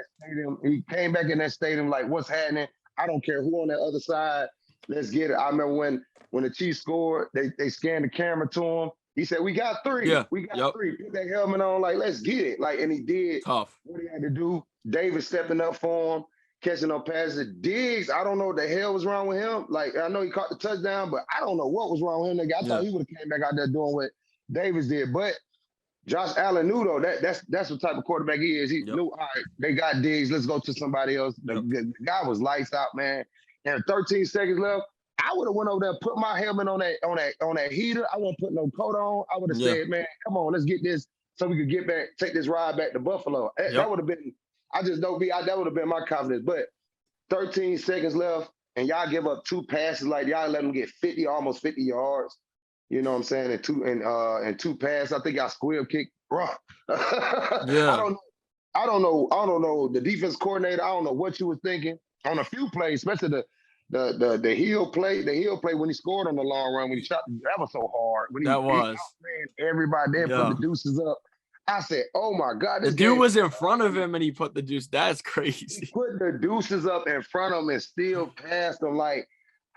He came back in that stadium like, what's happening? I don't care who on that other side. Let's get it. I remember when the Chiefs scored, they scanned the camera to him. He said, we got 3. Yeah. We got 3. Put that helmet on, like, let's get it. Like, and he did what he had to do. David stepping up for him, catching up passes. Diggs, I don't know what the hell was wrong with him. Like, I know he caught the touchdown, but I don't know what was wrong with him. I thought he would have came back out there doing what Davis did. But Josh Allen knew, though, that's what type of quarterback he is. He knew, all right, they got Diggs. Let's go to somebody else. The guy was lights out, man. And 13 seconds left. I would have went over there, put my helmet on that heater. I won't put no coat on. I would have said, man, come on, let's get this so we could get back, take this ride back to Buffalo. That would have been, that would have been my confidence. But 13 seconds left, and y'all give up 2 passes, like y'all let them get 50, almost 50 yards. You know what I'm saying? And 2 passes. I think y'all squib kick. Bro. I don't know. The defense coordinator, I don't know what you was thinking on a few plays, especially the heel play when he scored on the long run, when he shot, that was so hard. When he ran everybody there, put the deuces up. I said, oh my God. The dude was in front of him and he put the deuce. That's crazy. He put the deuces up in front of him and still passed him. Like,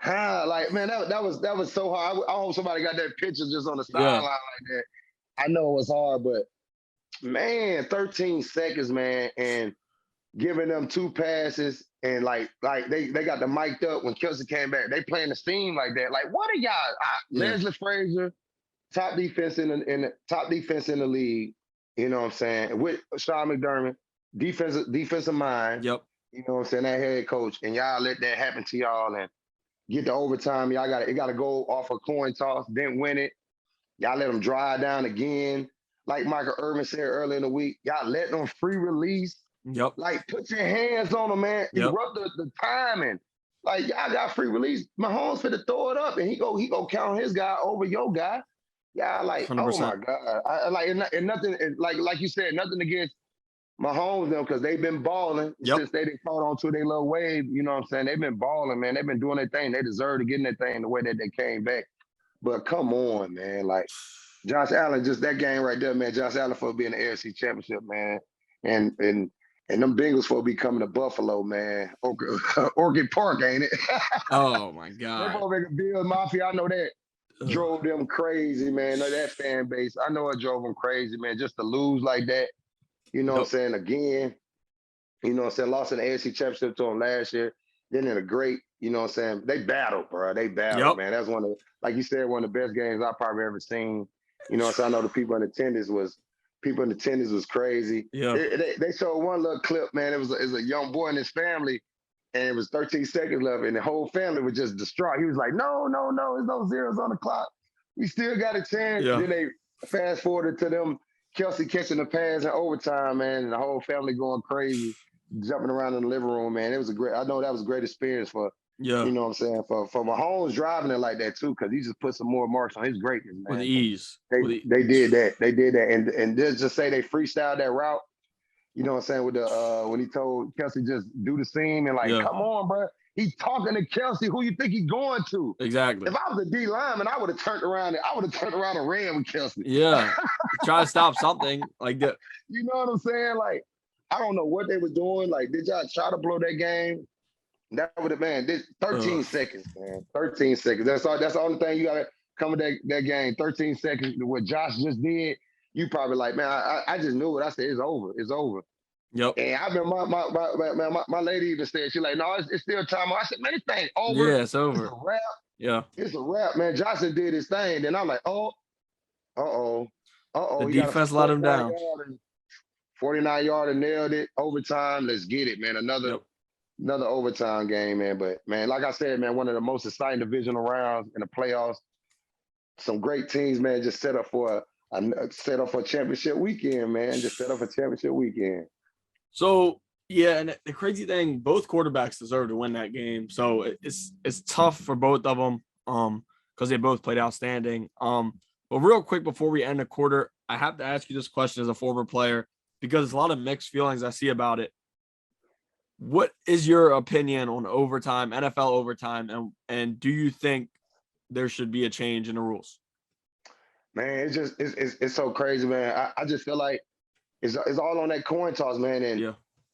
Like, man, that was so hard. I hope somebody got that picture just on the Yeah. sideline like that. I know it was hard, but man, 13 seconds, man, and giving them two passes and like they got the mic'd up when Kelsey came back. They playing the steam like that. Like, what are y'all? Yeah. Leslie Frazier, top defense in the top defense in the league. You know what I'm saying? With Sean McDermott, defensive mind. Yep. You know what I'm saying? That head coach, and y'all let that happen to y'all and get to overtime. Y'all got to go off a coin toss, then win it. Y'all let them drive down again. Like Michael Irvin said earlier in the week, y'all let them free release. Yep. Like, put your hands on them, man. Yep. Erupt the timing. Like, y'all got free release. Mahomes finna throw it up, and he go count his guy over your guy. Yeah, like, 100%. oh my God. I like and nothing like you said, nothing against Mahomes them because they've been balling since they didn't caught on to their little wave. You know what I'm saying? They've been balling, man. They've been doing their thing. They deserve to get in their thing the way that they came back. But come on, man. Like, Josh Allen, just that game right there, man. Josh Allen for being the AFC Championship, man. And them Bengals for becoming a Buffalo, man. Orchid Park, ain't it? Oh my They God. both make a Bills Mafia. I know that drove them crazy, man. That fan base, I know it drove them crazy, man. Just to lose like that, you know what I'm saying? Again, you know what I'm saying? Lost in the AFC Championship to them last year. Then in a great, you know what I'm saying? They battled, bro. They battled, man. That's one of, like you said, one of the best games I've probably ever seen. You know what I'm saying? I know the people in attendance was crazy. Yeah. They showed one little clip, man. It was a young boy and his family, and it was 13 seconds left, and the whole family was just distraught. He was like, no, there's no zeros on the clock. We still got a chance. Yeah. Then they fast forwarded to them, Kelsey catching the pass in overtime, man, and the whole family going crazy, jumping around in the living room, man. It was I know that was a great experience for, you know what I'm saying, for Mahomes driving it like that too, because he just put some more marks on his greatness, man. With ease. They did that. And just say they freestyled that route, you know what I'm saying, with the when he told Kelsey just do the seam and like, come on, bro. He's talking to Kelsey. Who you think he's going to? Exactly. If I was a D lineman, I would have turned around and ran with Kelsey. Yeah. Try to stop something like that. You know what I'm saying? Like, I don't know what they were doing. Like, did y'all try to blow that game? That would have been 13 seconds, man. 13 seconds. That's the only thing you gotta come with that game. 13 seconds. What Josh just did, you probably like, man, I just knew it. I said, it's over. It's over. Yep. And I remember my lady even said, she's like, no, it's still time. I said, man, this thing over. Yeah, it's over. It's a wrap. Yeah. It's a wrap, man. Johnson did his thing. Then I'm like, uh-oh. The defense let him down. 49-yarder nailed it. Overtime. Let's get it, man. Another overtime game, man. But, man, like I said, man, one of the most exciting divisional rounds in the playoffs. Some great teams, man, just set up for a championship weekend, man. Just set up a championship weekend. So, yeah, and the crazy thing, both quarterbacks deserve to win that game. So it's tough for both of them because they both played outstanding. But real quick before we end the quarter, I have to ask you this question as a former player because there's a lot of mixed feelings I see about it. What is your opinion on overtime, NFL overtime, and do you think there should be a change in the rules? Man, it's so crazy, man. I just feel like it's all on that coin toss, man.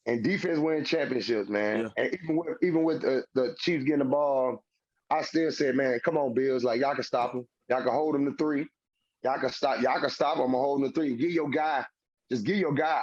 And defense win championships, man. Yeah. And even with the Chiefs getting the ball, I still said, man, come on, Bills. Like, y'all can stop them. Y'all can hold them to 3. Y'all can stop them and hold them to 3. Give your guy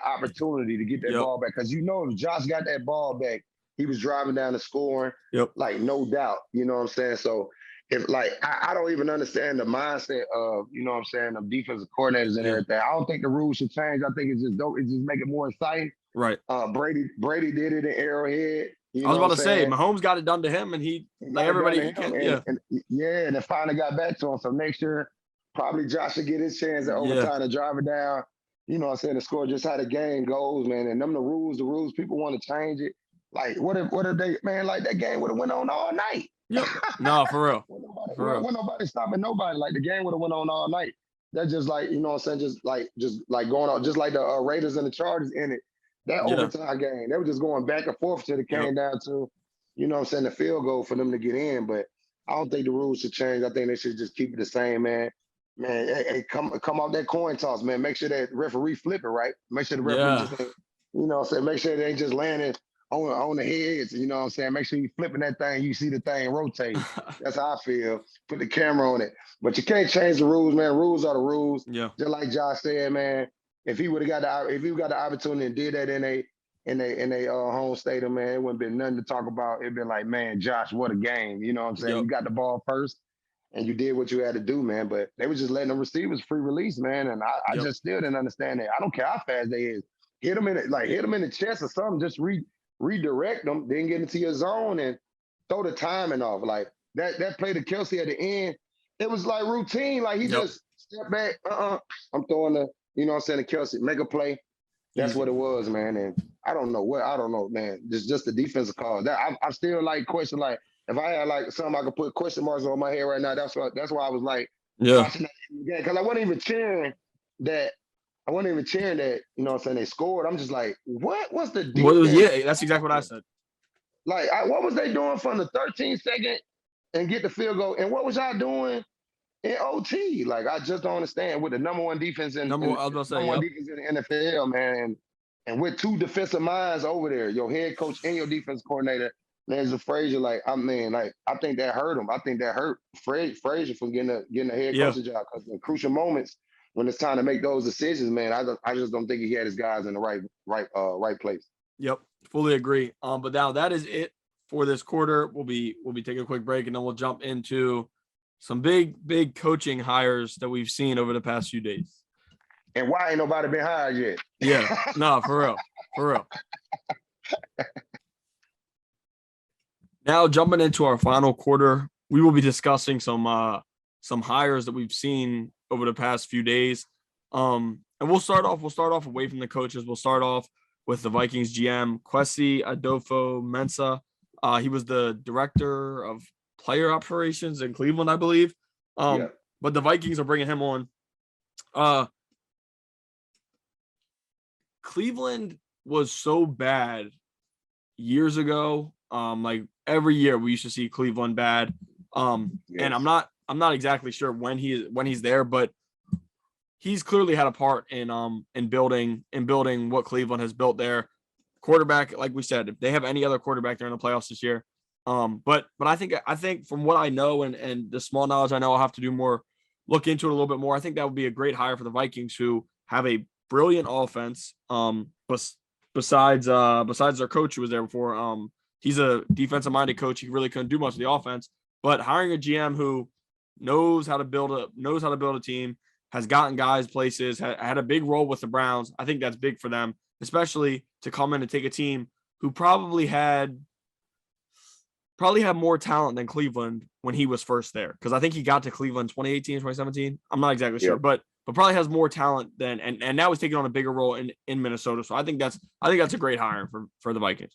opportunity to get that ball back. Because you know if Josh got that ball back, he was driving down the scoring. Like, no doubt. You know what I'm saying? So if like I don't even understand the mindset of, you know what I'm saying, of defensive coordinators and everything. I don't think the rules should change. I think it's just dope. It just make it more exciting. Right. Brady did it in Arrowhead. I was about to say, Mahomes got it done to him, and he like everybody. And it finally got back to him. So next year, probably Josh will get his chance at overtime to drive it down. You know what I'm saying? To score just how the game goes, man. And them the rules. People want to change it. Like, what if they, man? Like, that game would have went on all night. Yep. No, for real. When nobody stopping nobody. Like, the game would have went on all night. That's just like, you know what I'm saying? Just like going on, just like the Raiders and the Chargers in it. That overtime game, they were just going back and forth till it came down to, you know what I'm saying, the field goal for them to get in. But I don't think the rules should change. I think they should just keep it the same, man. Man, hey, come off that coin toss, man. Make sure that referee flip it right. Make sure the referee just ain't, you know what I'm saying, make sure they ain't just landing on the heads. You know what I'm saying? Make sure you flipping that thing. You see the thing rotate. That's how I feel. Put the camera on it. But you can't change the rules, man. Rules are the rules. Yeah. Just like Josh said, man. If he got the opportunity and did that in a home stadium, man, it wouldn't been nothing to talk about. It'd been like, man, Josh, what a game. You know what I'm saying? Yep. You got the ball first and you did what you had to do, man. But they were just letting the receivers free release, man. And I Yep. just still didn't understand that. I don't care how fast they is. Hit them in the chest or something. Just redirect them, then get into your zone and throw the timing off. Like that play to Kelsey at the end, it was like routine. Like he Yep. just step back. I'm throwing you know what I'm saying, to Kelsey, make a play. That's Easy. what it was, man. And I don't know, man. Just the defensive call. That I still like question, like if I had like something I could put question marks on my head right now, that's why I was like watching that game. Because I wasn't even cheering that. I wasn't even cheering that, you know what I'm saying, they scored. I'm just like, what was the defense? Yeah, that's exactly what I said. Like, what was they doing from the 13-second and get the field goal? And what was y'all doing in OT? Like, I just don't understand with the number one defense in Number one, I was about to say, number one defense in the NFL, man. And with two defensive minds over there, your head coach and your defense coordinator, Nancy Frazier, I think that hurt him. I think that hurt Frazier from getting a head coaching job, because in crucial moments when it's time to make those decisions, man, I just don't think he had his guys in the right place. Yep, fully agree. But now that is it for this quarter. We'll be taking a quick break, and then we'll jump into some big coaching hires that we've seen over the past few days. And why ain't nobody been hired yet? Yeah, no, for real. Now jumping into our final quarter, we will be discussing some hires that we've seen over the past few days. And we'll start off away from the coaches. We'll start off with the Vikings GM, Kwesi Adolfo-Mensah. He was the director of player operations in Cleveland, I believe. But the Vikings are bringing him on. Cleveland was so bad years ago. Like every year we used to see Cleveland bad. And I'm not exactly sure when he's there, but he's clearly had a part in building what Cleveland has built there. Quarterback, like we said, if they have any other quarterback there in the playoffs this year. But I think from what I know and the small knowledge I know, I'll have to do more, look into it a little bit more. I think that would be a great hire for the Vikings, who have a brilliant offense. Besides their coach who was there before. He's a defensive minded coach. He really couldn't do much of the offense, but hiring a GM who knows how to build a team, has gotten guys places, had a big role with the Browns. I think that's big for them, especially to come in and take a team who probably had more talent than Cleveland when he was first there. Because I think he got to Cleveland 2018, 2017. I'm not exactly sure, but probably has more talent than, and now he's taking on a bigger role in Minnesota. So I think that's a great hire for the Vikings.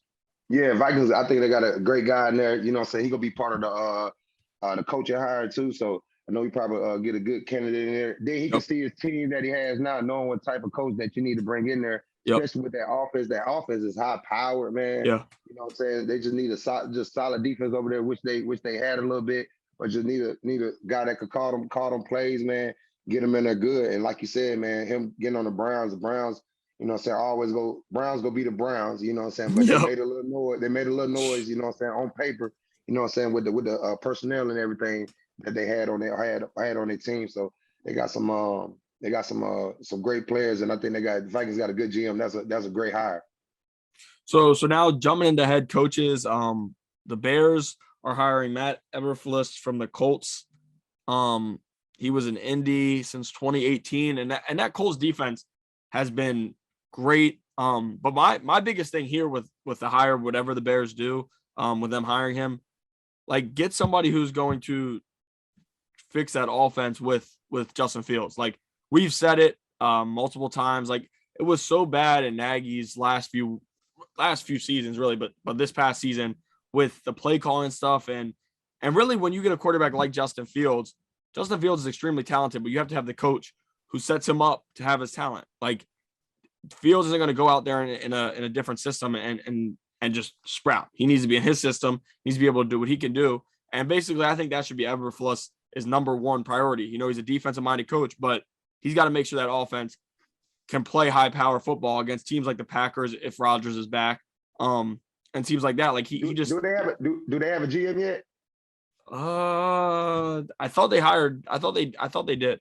Yeah, Vikings, I think they got a great guy in there. You know what I'm saying? He's going to be part of the coaching hire too. So I know he probably get a good candidate in there. Then he can see his team that he has now, knowing what type of coach that you need to bring in there, especially with that offense. That offense is high powered, man. Yeah. You know what I'm saying? They just need a solid defense over there, which they had a little bit, but just need a guy that could call them plays, man, get them in there good. And like you said, man, him getting on the Browns, you know what I'm saying, Browns go be the Browns, you know what I'm saying? But they made a little noise, you know what I'm saying, on paper, you know what I'm saying, with the personnel and everything that they had on their team. So they got some great players, and I think Vikings got a good GM. That's a great hire. So now jumping into head coaches, the Bears are hiring Matt Eberflus from the Colts. He was in Indy since 2018, and that Colts defense has been great. But my biggest thing here with the hire, whatever the Bears do, with them hiring him, like, get somebody who's going to fix that offense with Justin Fields. Like, we've said it multiple times. Like, it was so bad in Nagy's last few seasons, really, but this past season with the play calling stuff, and really when you get a quarterback like Justin Fields is extremely talented, but you have to have the coach who sets him up to have his talent. Like, Fields isn't going to go out there in a different system and just sprout. He needs to be in his system. He needs to be able to do what he can do. And basically, I think that should be Eberflus' number one priority. You know, he's a defensive-minded coach, but he's got to make sure that offense can play high-power football against teams like the Packers if Rodgers is back. And and teams like that. Like he just do they have a GM yet? I thought they hired. I thought they did.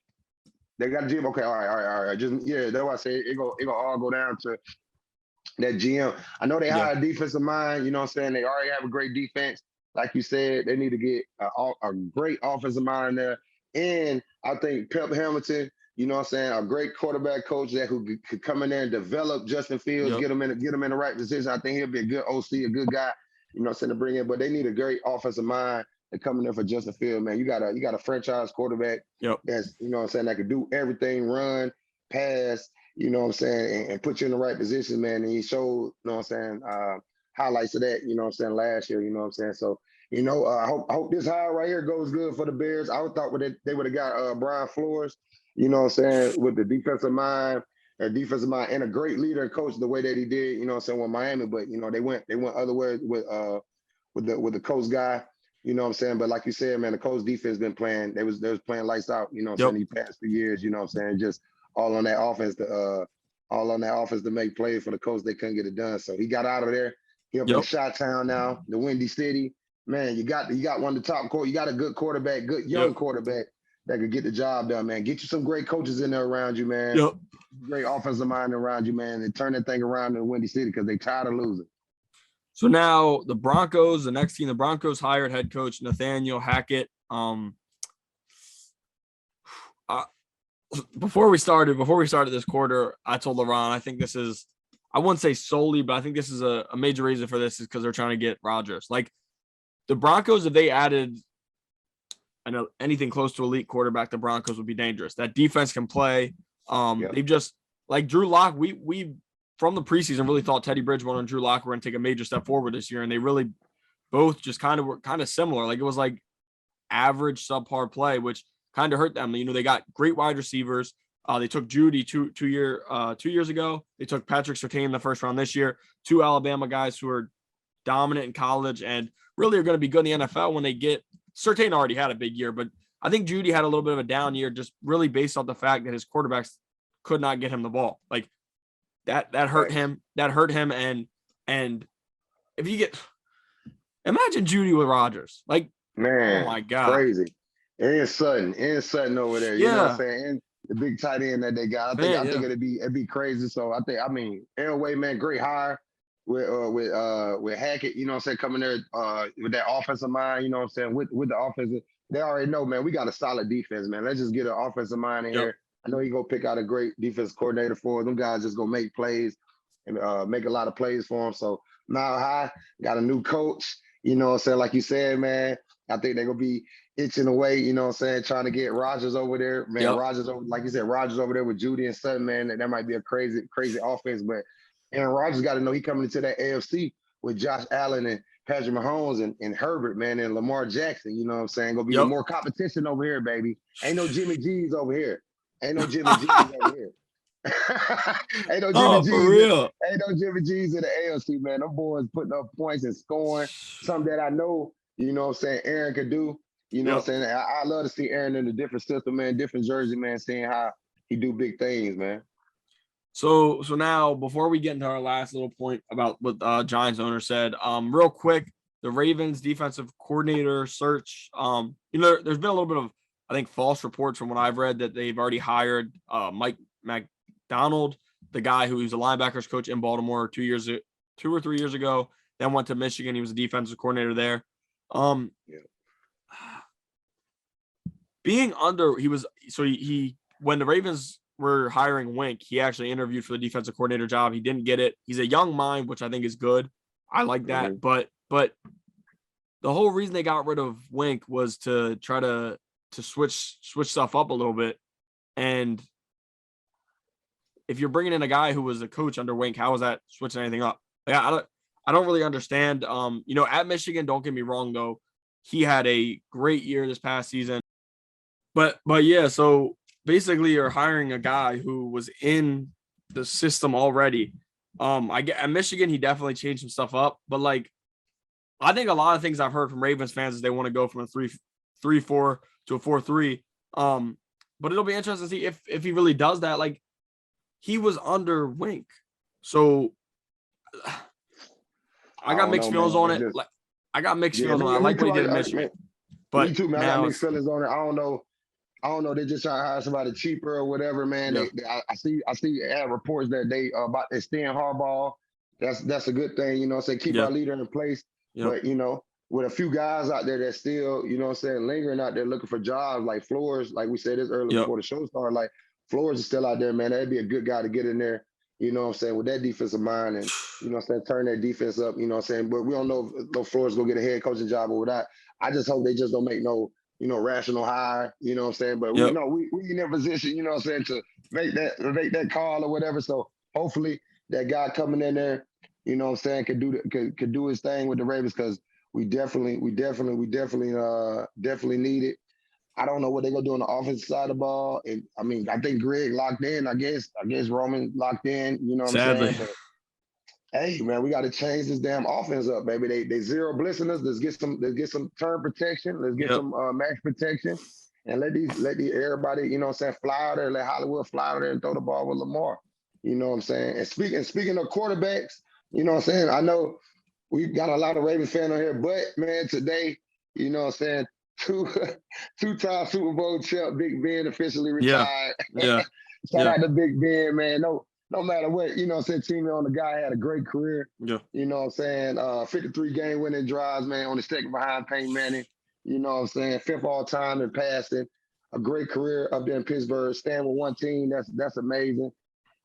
They got a GM. Okay, all right. Just that's why I say it go all go down to that GM. I know they Yeah. hired a defensive mind. You know what I'm saying? They already have a great defense. Like you said, they need to get a great offensive mind there. And I think Pep Hamilton, you know what I'm saying, a great quarterback coach that who could come in there and develop Justin Fields, Yep. get him in the right position. I think he'll be a good OC, a good guy, you know what I'm saying, to bring in. But they need a great offensive mind to come in there for Justin Fields, man. You got a franchise quarterback Yep. that's, you know what I'm saying, that could do everything, run, pass, you know what I'm saying, and put you in the right position, man. And he showed, you know what I'm saying, highlights of that, you know what I'm saying, last year, you know what I'm saying. So, you know, I hope this hire right here goes good for the Bears. I thought they would have got Brian Flores, you know what I'm saying, with the defensive mind and a great leader and coach the way that he did, you know what I'm saying, with Miami. But, you know, they went other ways with the coach guy, you know what I'm saying. But like you said, man, the coach defense been playing. They was playing lights out, you know what I'm saying, these past few years, you know what I'm saying, just all on that offense to make plays for the coach. They couldn't get it done. So he got out of there. He up in Chi-Town now, the Windy City. Man, you got one of the top you got a good quarterback, good young quarterback that could get the job done, man. Get you some great coaches in there around you, man. Yep. Great offensive mind around you, man, and turn that thing around in the Windy City because they tired of losing. So now the Broncos, the next team, the Broncos hired head coach Nathaniel Hackett. Before we started this quarter, I told LeBron, I think this is, I wouldn't say solely, but I think this is a major reason for this is because they're trying to get Rodgers. Like the Broncos, if they added anything close to elite quarterback, the Broncos would be dangerous. That defense can play. They've just, like Drew Lock, we from the preseason really thought Teddy Bridgewater and Drew Lock were going to take a major step forward this year, and they really both just were kind of similar. Like it was like average subpar play, which kind of hurt them. You know, they got great wide receivers. They took Judy two years ago. They took Patrick Surtain in the first round this year. Two Alabama guys who are dominant in college and really are going to be good in the NFL when they get. Surtain already had a big year, but I think Judy had a little bit of a down year, just really based on the fact that his quarterbacks could not get him the ball. Like that hurt him. That hurt him. And if you imagine Judy with Rodgers, like, man, oh my God, crazy. And Sutton over there. You know what I'm saying? And the big tight end that they got. I think it'd be crazy. So I mean, Elway, man, great hire with Hackett, you know what I'm saying, coming there with that offensive mind, you know what I'm saying, with the offensive. They already know, man, we got a solid defense, man. Let's just get an offensive mind in here. I know he's gonna pick out a great defense coordinator for them guys, just gonna make plays and make a lot of plays for them. So Mile High got a new coach, you know what I'm saying, like you said, man. I think they're gonna be itching away, you know what I'm saying, trying to get Rodgers over there. Man, Rodgers over, like you said, Rodgers over there with Judy and Sutton, man. That might be a crazy offense, but Aaron Rodgers got to know he coming into that AFC with Josh Allen and Patrick Mahomes and Herbert, man, and Lamar Jackson. You know what I'm saying? Gonna be more competition over here, baby. Ain't no Jimmy G's over here. Ain't no Jimmy G's over here. Ain't no Jimmy G's. For real. Ain't no Jimmy G's in the AFC, man. Them boys putting up points and scoring. Something that I know, you know what I'm saying, Aaron could do. You know what I'm saying? I love to see Aaron in a different system, man, different jersey, man, seeing how he do big things, man. So now, before we get into our last little point about what Giants owner said, real quick, the Ravens defensive coordinator search, you know, there's been a little bit of, I think, false reports from what I've read that they've already hired Mike McDonald, the guy who was a linebackers coach in Baltimore 2 or 3 years ago, then went to Michigan. He was a defensive coordinator there. Being under, he when the Ravens were hiring Wink, he actually interviewed for the defensive coordinator job. He didn't get it. He's a young mind, which I think is good. I like that. Mm-hmm. But the whole reason they got rid of Wink was to try to switch stuff up a little bit. And if you're bringing in a guy who was a coach under Wink, how is that switching anything up? Like, I don't really understand. You know, at Michigan, don't get me wrong though, he had a great year this past season. But yeah, so basically you're hiring a guy who was in the system already. At Michigan, he definitely changed some stuff up, but like, I think a lot of things I've heard from Ravens fans is they want to go from a 3-4 to a 4-3. But it'll be interesting to see if he really does that. Like, he was under Wink. So I got don't mixed know, feelings man. on It's it. just Like I got mixed yeah, feelings on it. I me like what too. he did in Michigan, Me but too, man. I got now mixed it's feelings on it. I don't know. I don't know. They just trying to hire somebody cheaper or whatever, man. yeah, I see have reports that they about to extend Harbaugh. That's a good thing, you know. Say keep yeah, our leader in place, yeah, but you know, with a few guys out there that still, you know, what I'm saying lingering out there looking for jobs, like Flores, like we said this earlier yeah, before the show started, like Flores is still out there, man. That'd be a good guy to get in there, you know what I'm saying, with that defensive mind and you know what I'm saying, turn that defense up, you know what I'm saying. But we don't know if no Flores gonna get a head coaching job or whatnot. I just hope they just don't make no rational hire, you know what I'm saying? But we yeah, know we in a position, you know what I'm saying, to make that call or whatever. So hopefully that guy coming in there, you know what I'm saying, could do his thing with the Ravens because we definitely need it. I don't know what they're gonna do on the offensive side of the ball. And I mean, I think Greg locked in, I guess Roman locked in, you know what I'm sadly, saying? But hey, man, we got to change this damn offense up, baby. They zero blitzing us. Let's get some turn protection. Let's get yep, some max protection, and let these everybody, you know what I'm saying, fly out there. Let Hollywood fly out there and throw the ball with Lamar. You know what I'm saying? And speaking of quarterbacks, you know what I'm saying. I know we've got a lot of Ravens fans on here, but man, today, you know what I'm saying, two two-time Super Bowl champ Big Ben officially yeah, retired. yeah, Shout yeah, out to Big Ben, man. No matter what, you know what I'm saying, team on the guy had a great career. yeah, You know what I'm saying? 53 game winning drives, man, on the second behind Peyton Manning. You know what I'm saying? Fifth all time in passing. A great career up there in Pittsburgh. Staying with one team, that's amazing.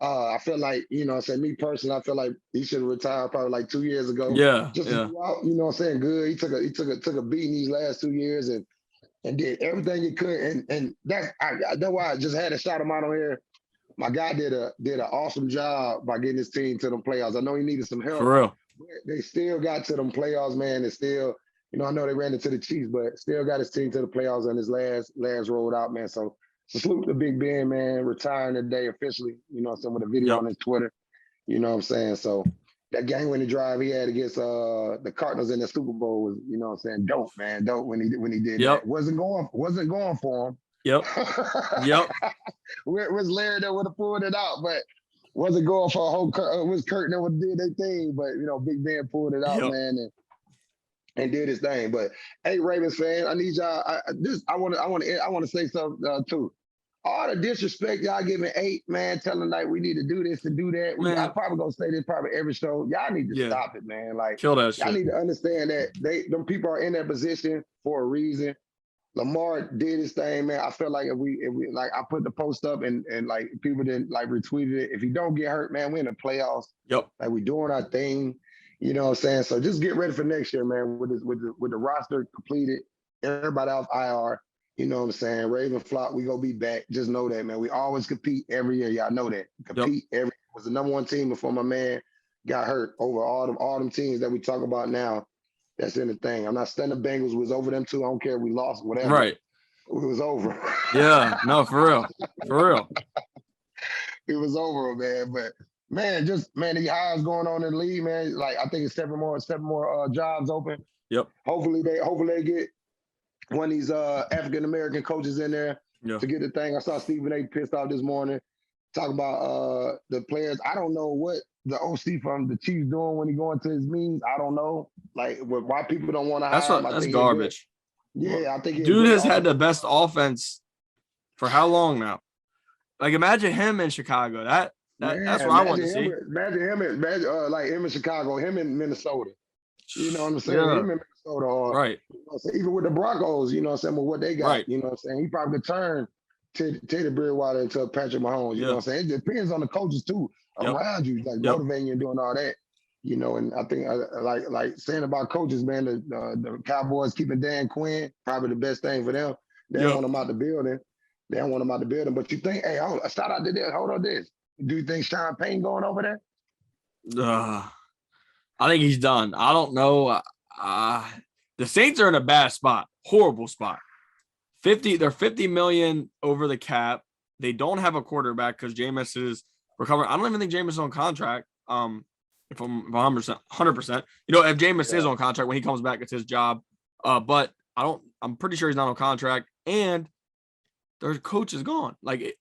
I feel like, you know what I'm saying, me personally, I feel like he should have retired probably like 2 years ago. yeah, Just to yeah. go out, you know what I'm saying, good. He took a beating these last 2 years and did everything he could. And that's why I just had to shout him out on here. My guy did an awesome job by getting his team to the playoffs. I know he needed some help, For real. but they still got to them playoffs, man. And still, you know, I know they ran into the Chiefs, but still got his team to the playoffs on his last road out, man. So salute to Big Ben, man, retiring today officially, you know, some of the video Yep, on his Twitter, you know what I'm saying? So that game winning drive he had against the Cardinals in the Super Bowl was, you know what I'm saying, dope, man. Dope when he did yep, that. Wasn't going for him. yep, yep, Was Larry that would have pulled it out, but wasn't going for a whole. Was Kurt that would have did their thing, but you know, Big Ben pulled it out, yep. man, and did his thing. But hey, Ravens fan, I need y'all. I want to say something too. All the disrespect y'all giving 8, man, telling like we need to do this and do that. I Man, probably gonna say this probably every show. Y'all need to yeah, stop it, man. Like kill that y'all shit. need to understand that them people are in that position for a reason. Lamar did his thing, man. I feel like if we like I put the post up and like people didn't like retweeted it. If he don't get hurt, man, we're in the playoffs. Yep, Like we doing our thing. You know what I'm saying? So just get ready for next year, man, with the roster completed, everybody off IR. You know what I'm saying? Raven flock, we gonna be back. Just know that, man. We always compete every year. Y'all know that. yep, Compete every was the number one team before my man got hurt over all them teams that we talk about now. That's in the thing. I'm not saying the Bengals was over them too. I don't care if we lost, whatever. right. It was over. Yeah, no, for real, for real. It was over, man. But man, just man, the hires going on in the league, man. Like I think it's seven more jobs open. Yep, Hopefully they get one of these African American coaches in there yeah. to get the thing. I saw Stephen A. pissed off this morning. Talk about the players. I don't know what the OC from the Chiefs doing when he going to his meetings. I don't know. Like why people don't want to hire him. I That's think he's good. garbage. Yeah, I think he's a Dude great has had the offensive best offense for how long now? Like, imagine him in Chicago. That's man. what I want to see. Like him in Chicago, him in Minnesota. You know what I'm saying? Yeah, Him in Minnesota, or right, you know what I'm saying? Even with the Broncos, you know what I'm saying? With what they got, right. you know what I'm saying? He probably could turn Teddy Bridgewater into Patrick Mahomes. You know Yeah, what I'm saying? It depends on the coaches too yep, around you, like yep, motivating you and doing all that. You know, and I think like saying about coaches, man, the Cowboys keeping Dan Quinn probably the best thing for them. They don't yep. want him out the building. They don't want him out the building. But you think, hey, shout out to this. Hold on, this. Do you think Sean Payne going over there? I think he's done. I don't know. The Saints are in a bad spot, horrible spot. They're 50 million over the cap. They don't have a quarterback because Jameis is recovering. I don't even think Jameis is on contract. If I'm 100%, you know, if Jameis is on contract when he comes back, it's his job. But I'm pretty sure he's not on contract, and their coach is gone. Like,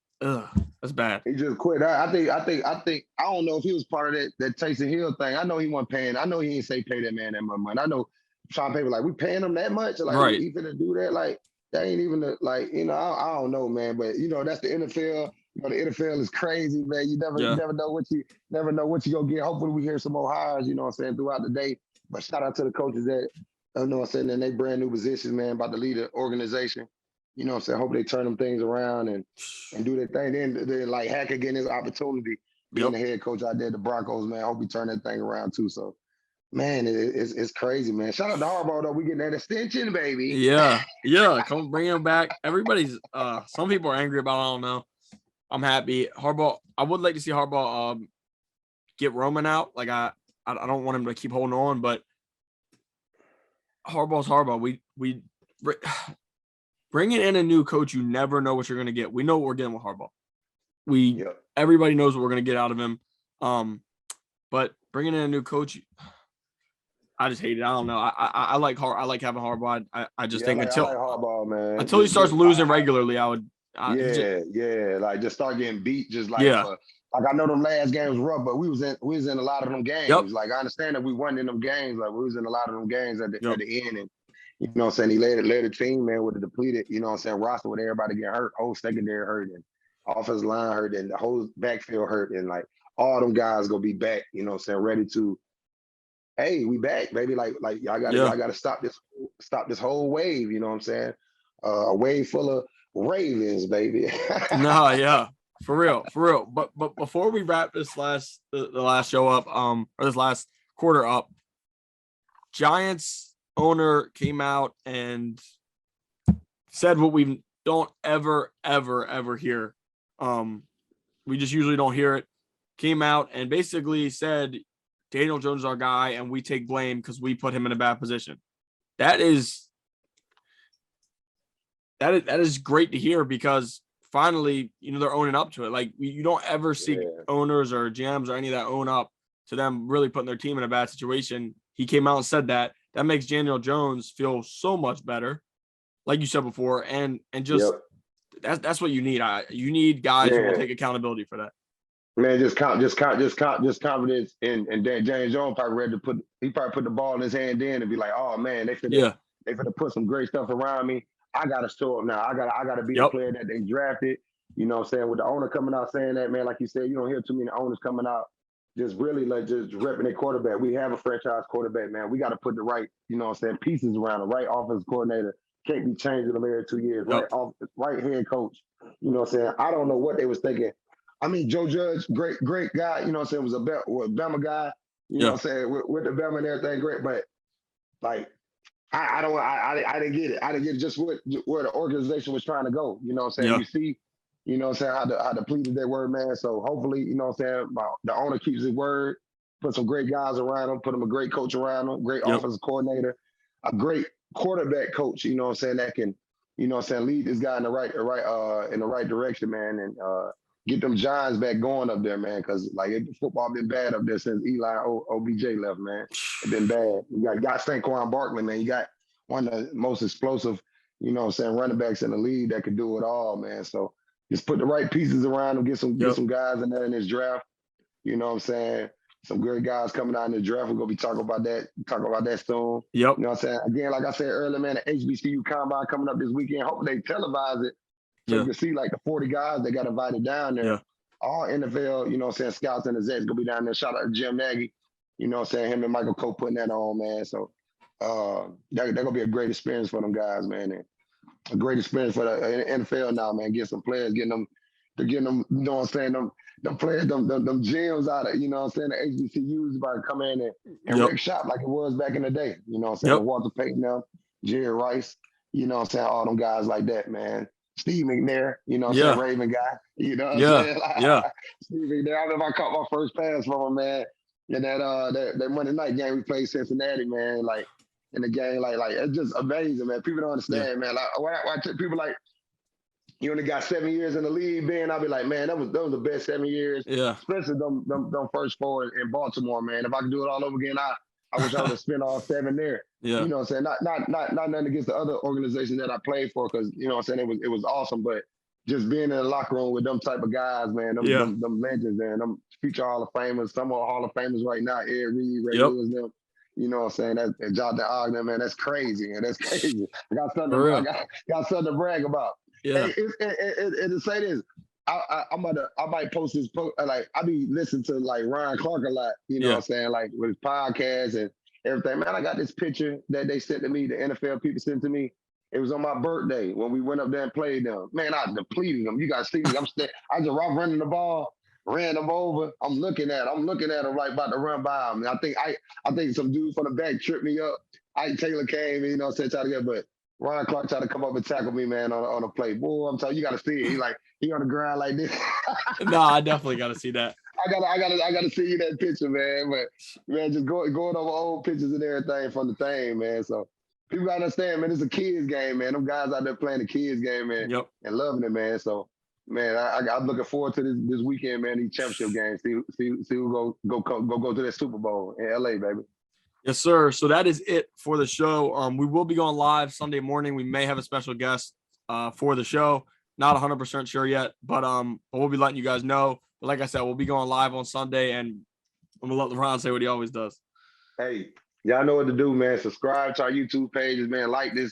That's bad. He just quit. I don't know if he was part of that Taysom Hill thing. I know he wasn't paying. I know he didn't say pay that man that much money. I know Sean Payton like, we paying him that much? Like, Right. he finna do that? Like, that ain't even I don't know, man. But that's the NFL. The NFL is crazy, man. You never know what you gonna get. Hopefully we hear some more hires, throughout the day. But shout out to the coaches that in they brand new positions, man, about to lead the organization. Hope they turn them things around and do their thing. Then they like Hack again his opportunity being the head coach out there at the Broncos, man. I hope he turn that thing around too. So, man, it's crazy, man. Shout out to Harbaugh though. We getting that extension, baby. Yeah. Come bring him back. Everybody's some people are angry about it. I don't know. I'm happy. Harbaugh. I would like to see Harbaugh get Roman out. Like I don't want him to keep holding on, but Harbaugh's Harbaugh. We bringing in a new coach, you never know what you're going to get. We know what we're getting with Harbaugh. Everybody knows what we're going to get out of him. But bringing in a new coach, I just hate it. I don't know. I like having Harbaugh. I just think I like Harbaugh, man. Until he starts losing regularly, I would. Like just start getting beat, just like like I know them last games rough, but we was in a lot of them games. Yep. Like I understand that we won in them games, like we was in a lot of them games at the end, and he led the team, man, with a depleted, roster with everybody getting hurt, whole secondary hurt, and offensive line hurt, and the whole backfield hurt, and like all them guys gonna be back, ready to. Hey, we back, baby. Like y'all gotta stop this whole wave. You know what I'm saying? A wave full of Ravens, baby. For real. But before we wrap this the last show up, or this last quarter up, Giants owner came out and said what we don't ever hear. We just usually don't hear it. Came out and basically said Daniel Jones is our guy and we take blame because we put him in a bad position. That is great to hear because finally, they're owning up to it. Like you don't ever see owners or GMs or any of that own up to them really putting their team in a bad situation. He came out and said that. That makes Daniel Jones feel so much better, like you said before, and just that's what you need. You need guys who will take accountability for that. Man, just confidence in James Jones probably ready to put the ball in his hand then and be like, oh man, they finna put some great stuff around me. I gotta show up now. I gotta be the player that they drafted. You know what I'm saying? With the owner coming out saying that, man, like you said, you don't hear too many owners coming out just really like just repping their quarterback. We have a franchise quarterback, man. We got to put the right, pieces around the right offensive coordinator. Can't be changing them every 2 years. Right head coach. You know what I'm saying? I don't know what they was thinking. I mean, Joe Judge, great guy. You know what I'm saying? Was a Bama guy. You know what I'm saying? With the Bama and everything, great. But like, I didn't get it. I didn't get just where the organization was trying to go. You know what I'm saying? You see. You know what I'm saying, how depleted they were, man. So hopefully, you know what I'm saying, the owner keeps his word, put some great guys around him, put him a great coach around him, great offensive coordinator, a great quarterback coach, you know what I'm saying, that can, lead this guy in the right direction, man, and get them Giants back going up there, man, because like football been bad up there since Eli OBJ left, man. It's been bad. You got Saquon Barkley, man. You got one of the most explosive, running backs in the league that could do it all, man. So just put the right pieces around him, get some guys in there in this draft. You know what I'm saying? Some great guys coming out in the draft. We're gonna be talking about that soon. You know what I'm saying? Again, like I said earlier, man, the HBCU combine coming up this weekend. Hopefully they televise it so you can see like the 40 guys that got invited down there. All NFL, scouts and execs gonna be down there. Shout out to Jim Nagy. You know what I'm saying? Him and Michael Coe putting that on, man. So that gonna be a great experience for them guys, man. And a great experience for the NFL now, man. Get some players, getting them, you know what I'm saying, them players, them gems out of, you know what I'm saying, the HBCUs about to come in and wreck shop like it was back in the day. You know what I'm saying? Walter Payton, them, Jerry Rice, you know what I'm saying, all them guys like that, man. Steve McNair, you know what I'm saying, Raven guy, you know what I'm saying? Like, Steve McNair, I remember I caught my first pass from him, man. And that Monday night game we played Cincinnati, man, like, in the game, like it's just amazing, man. People don't understand, man. Like when I tell people like, you only got 7 years in the league, man. I'll be like, man, that was the best 7 years. Yeah. Especially them first 4 in Baltimore, man. If I could do it all over again, I wish I would have spent all 7 there. Yeah. You know what I'm saying? Not nothing against the other organizations that I played for, because you know what I'm saying, it was awesome, but just being in the locker room with them type of guys, man, them legends, man, them future Hall of Famers, some are Hall of Famers right now, Ed Reed, Ray Yep. Lewis, them. You know what I'm saying? That Jonathan Ogden, man, that's crazy, man. That's crazy. I got something, got something to brag about. Yeah. Hey, and to say this, I might post this like I be listening to like Ryan Clark a lot, you know what I'm saying, like with his podcast and everything. Man, I got this picture that they sent to me, the NFL people sent to me. It was on my birthday when we went up there and played them. Man, I depleted them. You guys see me? I'm running the ball, ran them over. I'm looking at them like about to run by them. I think some dude from the back tripped me up. Ike Taylor came, you know, said try to get, but Ryan Clark tried to come up and tackle me, man, on a play. Boy, I'm telling you, got to see it. He on the ground like this. No, I definitely got to see that. I gotta see you that picture, man. But man, just going over old pictures and everything from the thing, man. So people gotta understand, man, it's a kids game, man. Them guys out there playing the kids game, man, and loving it, man. So man, I'm looking forward to this weekend, man. These championship games. See who go to that Super Bowl in LA, baby. Yes, sir. So that is it for the show. We will be going live Sunday morning. We may have a special guest for the show. Not 100% sure yet, but we'll be letting you guys know. But like I said, we'll be going live on Sunday, and I'm gonna let LeBron say what he always does. Hey, y'all know what to do, man. Subscribe to our YouTube pages, man. Like this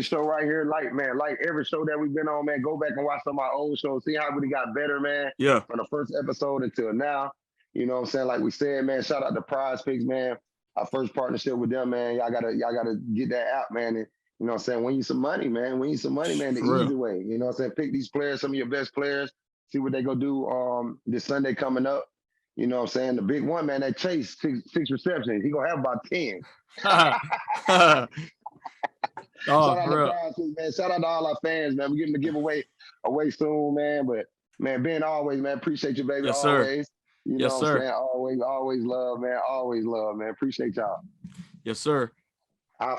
show right here. Like every show that we've been on, man. Go back and watch some of our old shows. See how we got better, man. Yeah. From the first episode until now. You know what I'm saying? Like we said, man. Shout out to PrizePicks, man. Our first partnership with them, man. Y'all gotta get that out, man. And, you know what I'm saying? Win you some money, man. The easy way. You know what I'm saying? Pick these players, some of your best players. See what they gonna do this Sunday coming up. You know what I'm saying? The big one, man, that Chase, six receptions. He gonna have about 10. Shout out to PrizePicks, man. Shout out to all our fans, man. We're getting the giveaway away soon, man. But man, Ben, always, man, appreciate you, baby. Yes, always. Sir. You know what I'm saying? Always love, man. Always love, man. Appreciate y'all. Yes, sir.